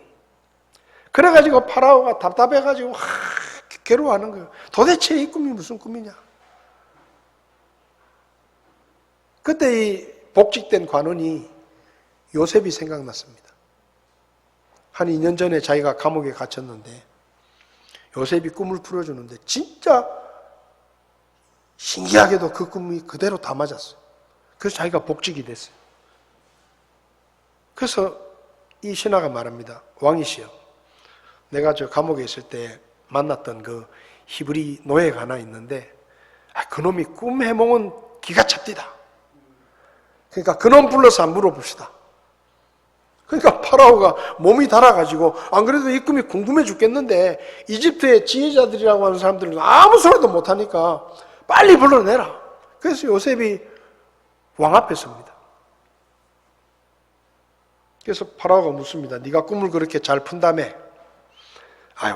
그래가지고 파라오가 답답해가지고 괴로워하는 거예요. 도대체 이 꿈이 무슨 꿈이냐? 그때 이 복직된 관원이 요셉이 생각났습니다. 한 2년 전에 자기가 감옥에 갇혔는데 요셉이 꿈을 풀어주는데 진짜 신기하게도 그 꿈이 그대로 다 맞았어요. 그래서 자기가 복직이 됐어요. 그래서 이 신하가 말합니다. 왕이시여, 내가 저 감옥에 있을 때 만났던 그 히브리 노예가 하나 있는데 그놈이 꿈 해몽은 기가 찹디다. 그러니까 그놈 불러서 한번 물어봅시다. 그러니까 파라오가 몸이 달아가지고 안 그래도 이 꿈이 궁금해 죽겠는데 이집트의 지혜자들이라고 하는 사람들은 아무 소리도 못하니까 빨리 불러내라. 그래서 요셉이 왕 앞에 섭니다. 그래서 파라오가 묻습니다. 네가 꿈을 그렇게 잘 푼다며?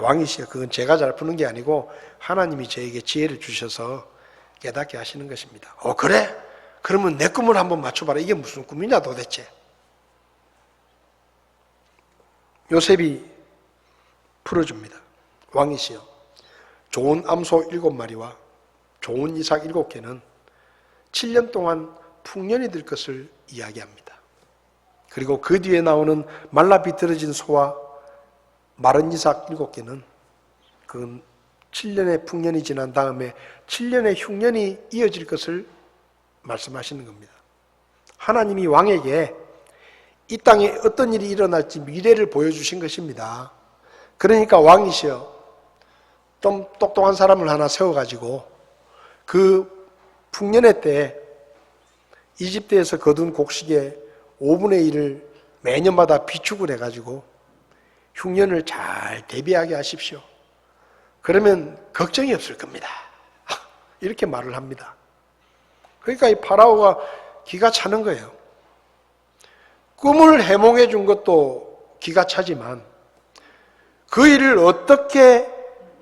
왕이시여, 그건 제가 잘 푸는 게 아니고 하나님이 저에게 지혜를 주셔서 깨닫게 하시는 것입니다. 그래? 그러면 내 꿈을 한번 맞춰봐라. 이게 무슨 꿈이냐 도대체? 요셉이 풀어줍니다. 왕이시여, 좋은 암소 7마리와 좋은 이삭 7개는 7년 동안 풍년이 될 것을 이야기합니다. 그리고 그 뒤에 나오는 말라 비틀어진 소와 마른 이삭 7개는 그 7년의 풍년이 지난 다음에 7년의 흉년이 이어질 것을 말씀하시는 겁니다. 하나님이 왕에게 이 땅에 어떤 일이 일어날지 미래를 보여주신 것입니다. 그러니까 왕이시여, 좀 똑똑한 사람을 하나 세워가지고 그 풍년의 때 이집트에서 거둔 곡식의 5분의 1을 매년마다 비축을 해가지고 흉년을 잘 대비하게 하십시오. 그러면 걱정이 없을 겁니다. 이렇게 말을 합니다. 그러니까 이 파라오가 기가 차는 거예요. 꿈을 해몽해 준 것도 기가 차지만 그 일을 어떻게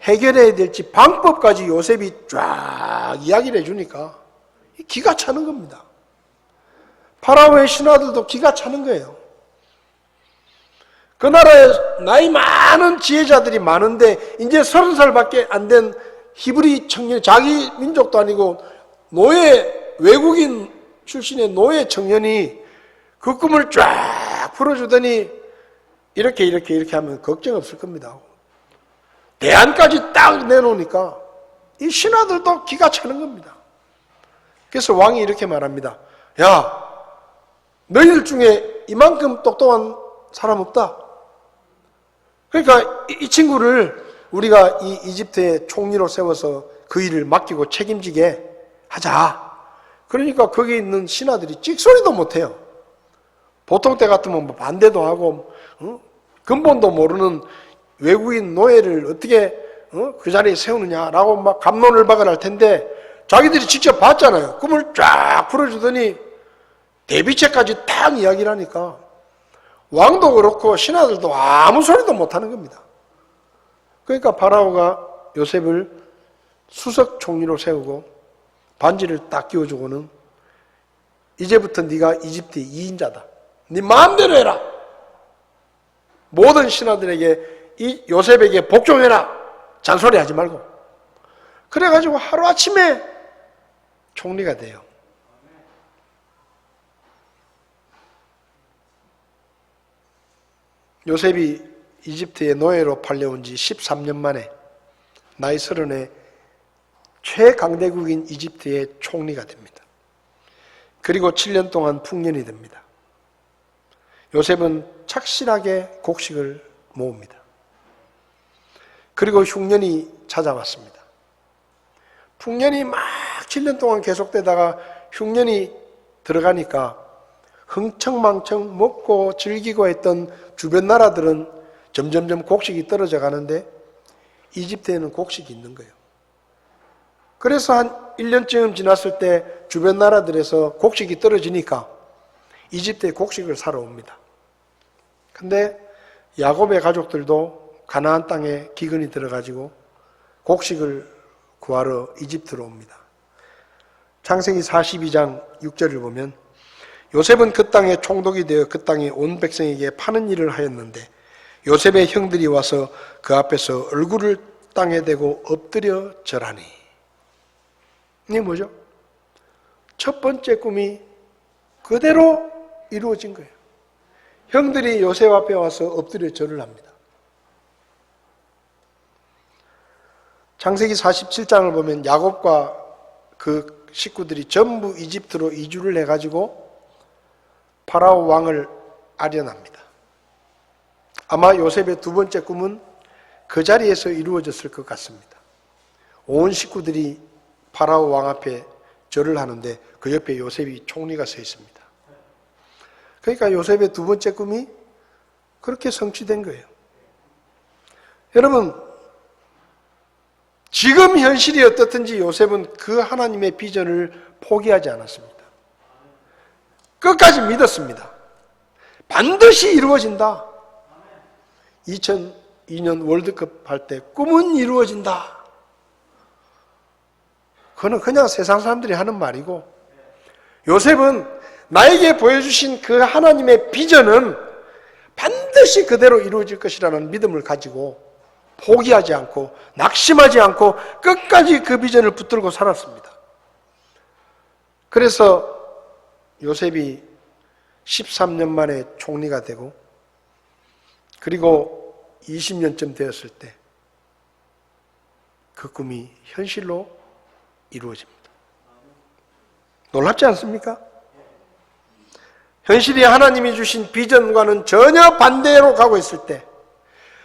해결해야 될지 방법까지 요셉이 쫙 이야기를 해주니까 기가 차는 겁니다. 파라오의 신하들도 기가 차는 거예요. 그 나라에 나이 많은 지혜자들이 많은데 이제 30살밖에 안 된 히브리 청년, 자기 민족도 아니고 노예, 외국인 출신의 노예 청년이 그 꿈을 쫙 풀어주더니 이렇게 하면 걱정 없을 겁니다. 대안까지 딱 내놓으니까 이 신하들도 기가 차는 겁니다. 그래서 왕이 이렇게 말합니다. 야, 너희들 중에 이만큼 똑똑한 사람 없다. 그러니까 이 친구를 우리가 이 이집트의 총리로 세워서 그 일을 맡기고 책임지게 하자. 그러니까 거기 있는 신하들이 찍소리도 못해요. 보통 때 같으면 뭐 반대도 하고 근본도 모르는 외국인 노예를 어떻게 그 자리에 세우느냐라고 막 갑론을박을 할 텐데 자기들이 직접 봤잖아요. 꿈을 쫙 풀어주더니 대비책까지 딱 이야기를 하니까 왕도 그렇고 신하들도 아무 소리도 못하는 겁니다. 그러니까 파라오가 요셉을 수석 총리로 세우고 반지를 딱 끼워주고는 이제부터 네가 이집트의 2인자다. 네 마음대로 해라. 모든 신하들에게 이 요셉에게 복종해라. 잔소리하지 말고. 그래가지고 하루아침에 총리가 돼요. 요셉이 이집트의 노예로 팔려온 지 13년 만에 나이 30에 최강대국인 이집트의 총리가 됩니다. 그리고 7년 동안 풍년이 됩니다. 요셉은 착실하게 곡식을 모읍니다. 그리고 흉년이 찾아왔습니다. 풍년이 막 7년 동안 계속되다가 흉년이 들어가니까 흥청망청 먹고 즐기고 했던 주변 나라들은 점점점 곡식이 떨어져 가는데 이집트에는 곡식이 있는 거예요. 그래서 한 1년쯤 지났을 때 주변 나라들에서 곡식이 떨어지니까 이집트에 곡식을 사러 옵니다. 근데 야곱의 가족들도 가나안 땅에 기근이 들어가지고 곡식을 구하러 이집트로 옵니다. 창세기 42장 6절을 보면 요셉은 그 땅에 총독이 되어 그 땅의 온 백성에게 파는 일을 하였는데 요셉의 형들이 와서 그 앞에서 얼굴을 땅에 대고 엎드려 절하니. 이게 뭐죠? 첫 번째 꿈이 그대로 이루어진 거예요. 형들이 요셉 앞에 와서 엎드려 절을 합니다. 창세기 47장을 보면 야곱과 그 식구들이 전부 이집트로 이주를 해가지고 파라오 왕을 아련합니다. 아마 요셉의 두 번째 꿈은 그 자리에서 이루어졌을 것 같습니다. 온 식구들이 파라오 왕 앞에 절을 하는데 그 옆에 요셉이 총리가 서 있습니다. 그러니까 요셉의 두 번째 꿈이 그렇게 성취된 거예요. 여러분, 지금 현실이 어떻든지 요셉은 그 하나님의 비전을 포기하지 않았습니다. 끝까지 믿었습니다. 반드시 이루어진다. 2002년 월드컵 할 때 꿈은 이루어진다. 그거는 그냥 세상 사람들이 하는 말이고 요셉은 나에게 보여주신 그 하나님의 비전은 반드시 그대로 이루어질 것이라는 믿음을 가지고 포기하지 않고 낙심하지 않고 끝까지 그 비전을 붙들고 살았습니다. 그래서 요셉이 13년 만에 총리가 되고 그리고 20년쯤 되었을 때 그 꿈이 현실로 이루어집니다. 놀랍지 않습니까? 현실이 하나님이 주신 비전과는 전혀 반대로 가고 있을 때,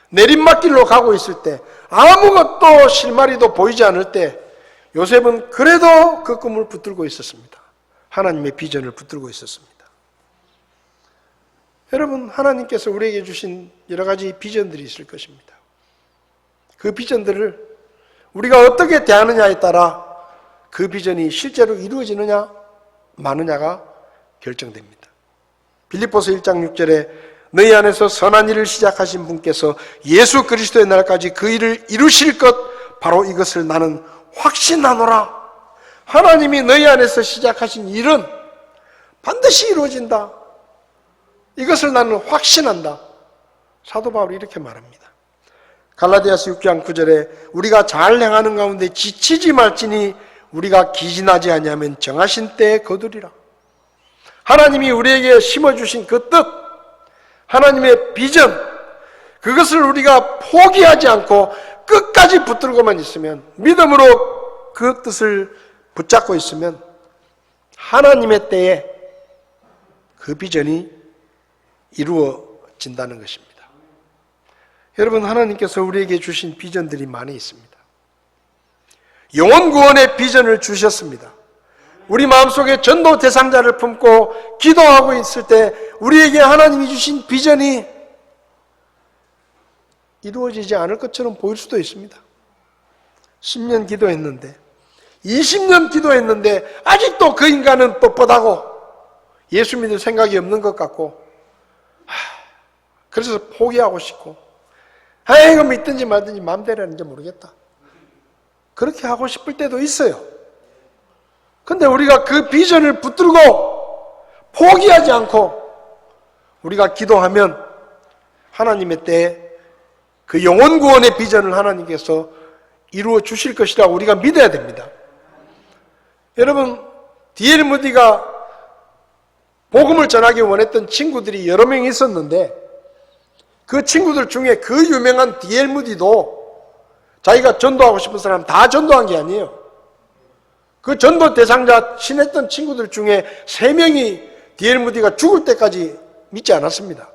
내림막길로 가고 있을 때, 아무것도 실마리도 보이지 않을 때 요셉은 그래도 그 꿈을 붙들고 있었습니다. 하나님의 비전을 붙들고 있었습니다. 여러분, 하나님께서 우리에게 주신 여러 가지 비전들이 있을 것입니다. 그 비전들을 우리가 어떻게 대하느냐에 따라 그 비전이 실제로 이루어지느냐 마느냐가 결정됩니다. 빌립보서 1장 6절에 너희 안에서 선한 일을 시작하신 분께서 예수 그리스도의 날까지 그 일을 이루실 것 바로 이것을 나는 확신하노라. 하나님이 너희 안에서 시작하신 일은 반드시 이루어진다. 이것을 나는 확신한다. 사도 바울이 이렇게 말합니다. 갈라디아서 6장 9절에 우리가 잘 행하는 가운데 지치지 말지니 우리가 기진하지 아니하면 정하신 때에 거두리라. 하나님이 우리에게 심어주신 그 뜻, 하나님의 비전, 그것을 우리가 포기하지 않고 끝까지 붙들고만 있으면, 믿음으로 그 뜻을 붙잡고 있으면 하나님의 때에 그 비전이 이루어진다는 것입니다. 여러분, 하나님께서 우리에게 주신 비전들이 많이 있습니다. 영혼 구원의 비전을 주셨습니다. 우리 마음속에 전도 대상자를 품고 기도하고 있을 때 우리에게 하나님이 주신 비전이 이루어지지 않을 것처럼 보일 수도 있습니다. 10년 기도했는데, 20년 기도했는데 아직도 그 인간은 뻣뻣하고 예수 믿을 생각이 없는 것 같고, 그래서 포기하고 싶고, 이거 믿든지 말든지 마음대로 하는지 모르겠다, 그렇게 하고 싶을 때도 있어요. 근데 우리가 그 비전을 붙들고 포기하지 않고 우리가 기도하면 하나님의 때에 그 영혼 구원의 비전을 하나님께서 이루어 주실 것이라고 우리가 믿어야 됩니다. 여러분, D.L. 무디가 복음을 전하기 원했던 친구들이 여러 명이 있었는데, 그 친구들 중에 그 유명한 D.L. 무디도 자기가 전도하고 싶은 사람 다 전도한 게 아니에요. 그 전도 대상자 친했던 친구들 중에 3명이 D.L. 무디가 죽을 때까지 믿지 않았습니다.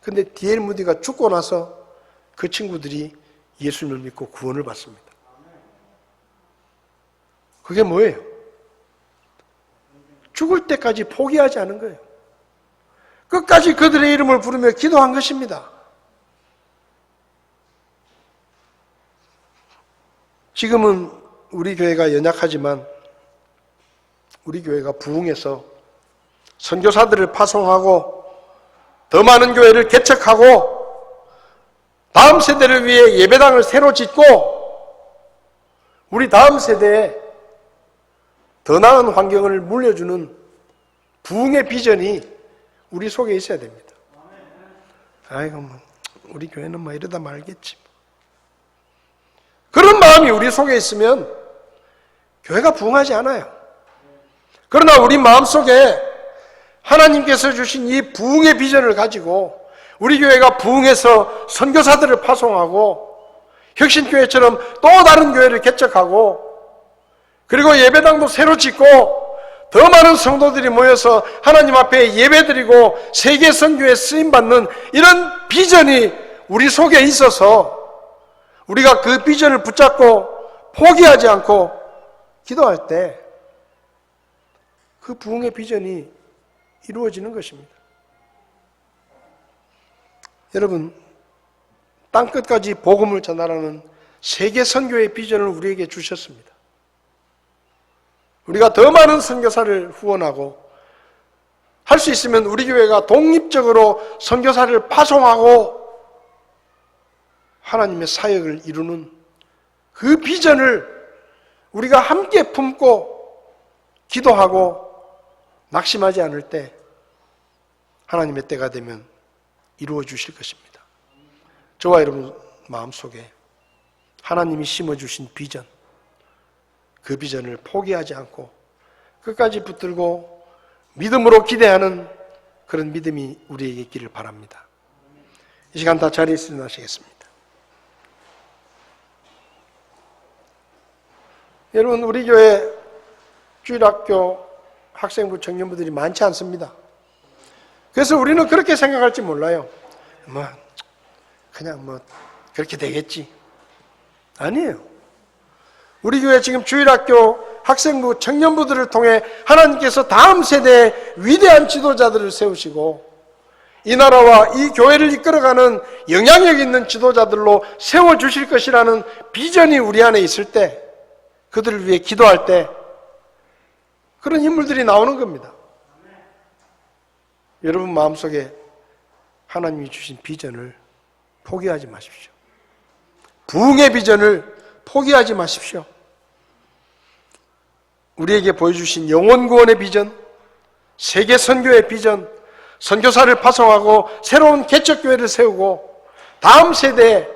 근데 D.L. 무디가 죽고 나서 그 친구들이 예수님을 믿고 구원을 받습니다. 그게 뭐예요? 죽을 때까지 포기하지 않은 거예요. 끝까지 그들의 이름을 부르며 기도한 것입니다. 지금은 우리 교회가 연약하지만 우리 교회가 부흥해서 선교사들을 파송하고 더 많은 교회를 개척하고 다음 세대를 위해 예배당을 새로 짓고 우리 다음 세대에 더 나은 환경을 물려주는 부흥의 비전이 우리 속에 있어야 됩니다. 아이고, 우리 교회는 이러다 말겠지. 그런 마음이 우리 속에 있으면 교회가 부흥하지 않아요. 그러나 우리 마음속에 하나님께서 주신 이 부흥의 비전을 가지고 우리 교회가 부흥해서 선교사들을 파송하고 혁신교회처럼 또 다른 교회를 개척하고 그리고 예배당도 새로 짓고 더 많은 성도들이 모여서 하나님 앞에 예배드리고 세계 선교에 쓰임받는 이런 비전이 우리 속에 있어서 우리가 그 비전을 붙잡고 포기하지 않고 기도할 때 그 부흥의 비전이 이루어지는 것입니다. 여러분, 땅끝까지 복음을 전하라는 세계 선교의 비전을 우리에게 주셨습니다. 우리가 더 많은 선교사를 후원하고 할 수 있으면 우리 교회가 독립적으로 선교사를 파송하고 하나님의 사역을 이루는 그 비전을 우리가 함께 품고 기도하고 낙심하지 않을 때 하나님의 때가 되면 이루어 주실 것입니다. 저와 여러분 마음속에 하나님이 심어주신 비전, 그 비전을 포기하지 않고 끝까지 붙들고 믿음으로 기대하는 그런 믿음이 우리에게 있기를 바랍니다. 이 시간 다 자리에서 일어나시겠습니다. 여러분, 우리 교회 주일학교 학생부 청년부들이 많지 않습니다. 그래서 우리는 그렇게 생각할지 몰라요. 그냥 그렇게 되겠지. 아니에요. 우리 교회 지금 주일학교 학생부 청년부들을 통해 하나님께서 다음 세대에 위대한 지도자들을 세우시고 이 나라와 이 교회를 이끌어가는 영향력 있는 지도자들로 세워주실 것이라는 비전이 우리 안에 있을 때, 그들을 위해 기도할 때 그런 인물들이 나오는 겁니다. 여러분 마음속에 하나님이 주신 비전을 포기하지 마십시오. 부흥의 비전을 포기하지 마십시오. 우리에게 보여주신 영혼 구원의 비전, 세계 선교의 비전, 선교사를 파송하고 새로운 개척교회를 세우고 다음 세대에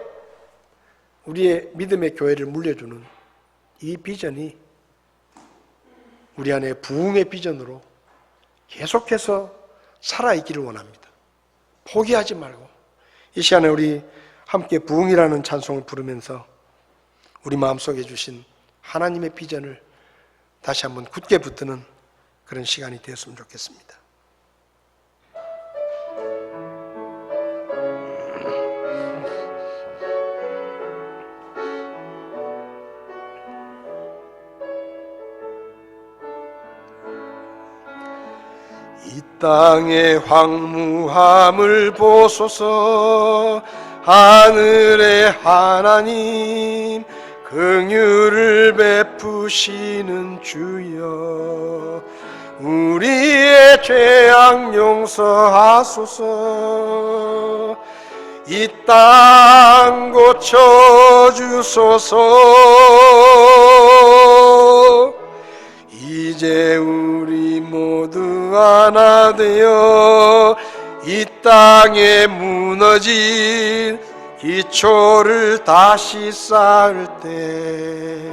우리의 믿음의 교회를 물려주는 이 비전이 우리 안에 부흥의 비전으로 계속해서 살아있기를 원합니다. 포기하지 말고 이 시간에 우리 함께 부흥이라는 찬송을 부르면서 우리 마음속에 주신 하나님의 비전을 다시 한번 굳게 붙드는 그런 시간이 되었으면 좋겠습니다. 이 땅의 황무함을 보소서. 하늘의 하나님 긍휼을 베푸시는 주여, 우리의 죄악 용서하소서. 이 땅 고쳐주소서. 이제 우리 모두 하나 되어 이 땅에 무너진 기초를 다시 쌓을 때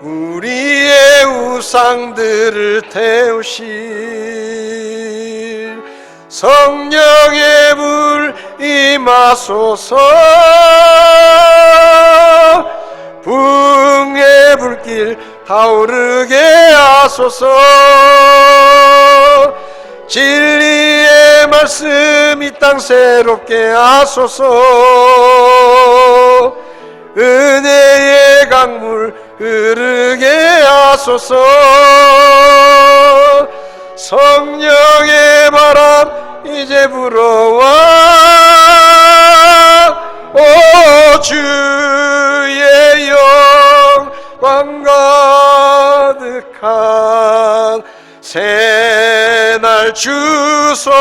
우리의 우상들을 태우실 성령의 불 임하소서. 붕의 불길 타오르게 하소서. 진리의 말씀 이 땅 새롭게 하소서. 은혜의 강물 흐르게 하소서. 성령의 바람 이제 불어와. 오 주의 영광 가득한 새날 주소서.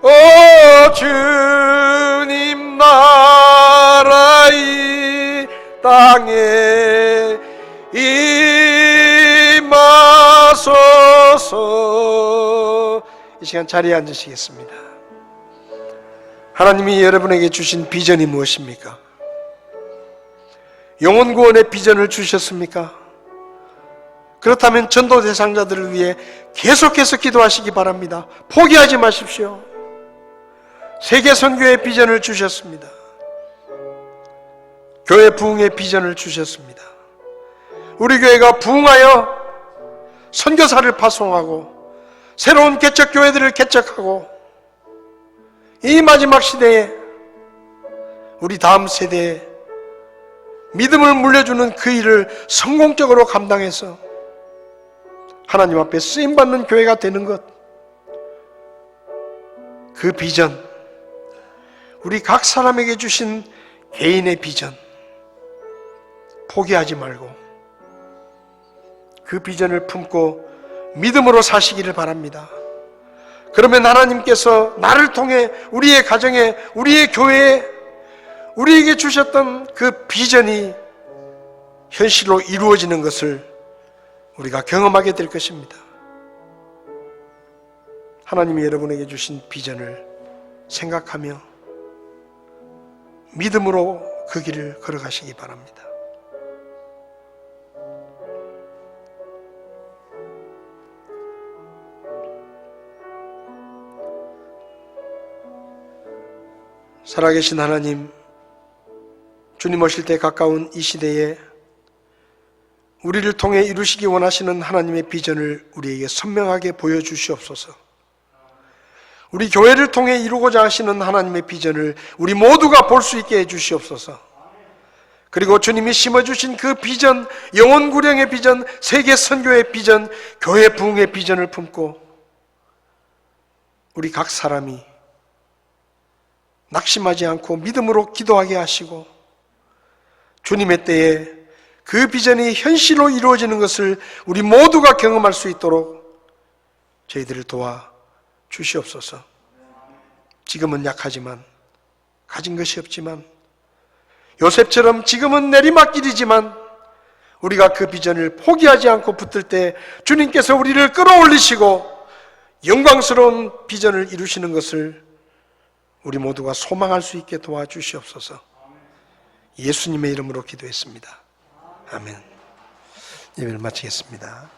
오 주님 나라 이 땅에 임하소서. 이 시간 자리에 앉으시겠습니다. 하나님이 여러분에게 주신 비전이 무엇입니까? 영혼 구원의 비전을 주셨습니까? 그렇다면 전도 대상자들을 위해 계속해서 기도하시기 바랍니다. 포기하지 마십시오. 세계 선교의 비전을 주셨습니다. 교회 부흥의 비전을 주셨습니다. 우리 교회가 부흥하여 선교사를 파송하고 새로운 개척 교회들을 개척하고 이 마지막 시대에 우리 다음 세대에 믿음을 물려주는 그 일을 성공적으로 감당해서 하나님 앞에 쓰임받는 교회가 되는 것, 그 비전, 우리 각 사람에게 주신 개인의 비전, 포기하지 말고 그 비전을 품고 믿음으로 사시기를 바랍니다. 그러면 하나님께서 나를 통해 우리의 가정에, 우리의 교회에 우리에게 주셨던 그 비전이 현실로 이루어지는 것을 우리가 경험하게 될 것입니다. 하나님이 여러분에게 주신 비전을 생각하며 믿음으로 그 길을 걸어가시기 바랍니다. 살아계신 하나님, 주님 오실 때 가까운 이 시대에 우리를 통해 이루시기 원하시는 하나님의 비전을 우리에게 선명하게 보여주시옵소서. 우리 교회를 통해 이루고자 하시는 하나님의 비전을 우리 모두가 볼 수 있게 해주시옵소서. 그리고 주님이 심어주신 그 비전, 영혼구령의 비전, 세계 선교의 비전, 교회 부흥의 비전을 품고 우리 각 사람이 낙심하지 않고 믿음으로 기도하게 하시고 주님의 때에 그 비전이 현실로 이루어지는 것을 우리 모두가 경험할 수 있도록 저희들을 도와 주시옵소서. 지금은 약하지만, 가진 것이 없지만, 요셉처럼 지금은 내리막길이지만 우리가 그 비전을 포기하지 않고 붙들 때 주님께서 우리를 끌어올리시고 영광스러운 비전을 이루시는 것을 우리 모두가 소망할 수 있게 도와주시옵소서. 예수님의 이름으로 기도했습니다. 아멘. 예배를 마치겠습니다.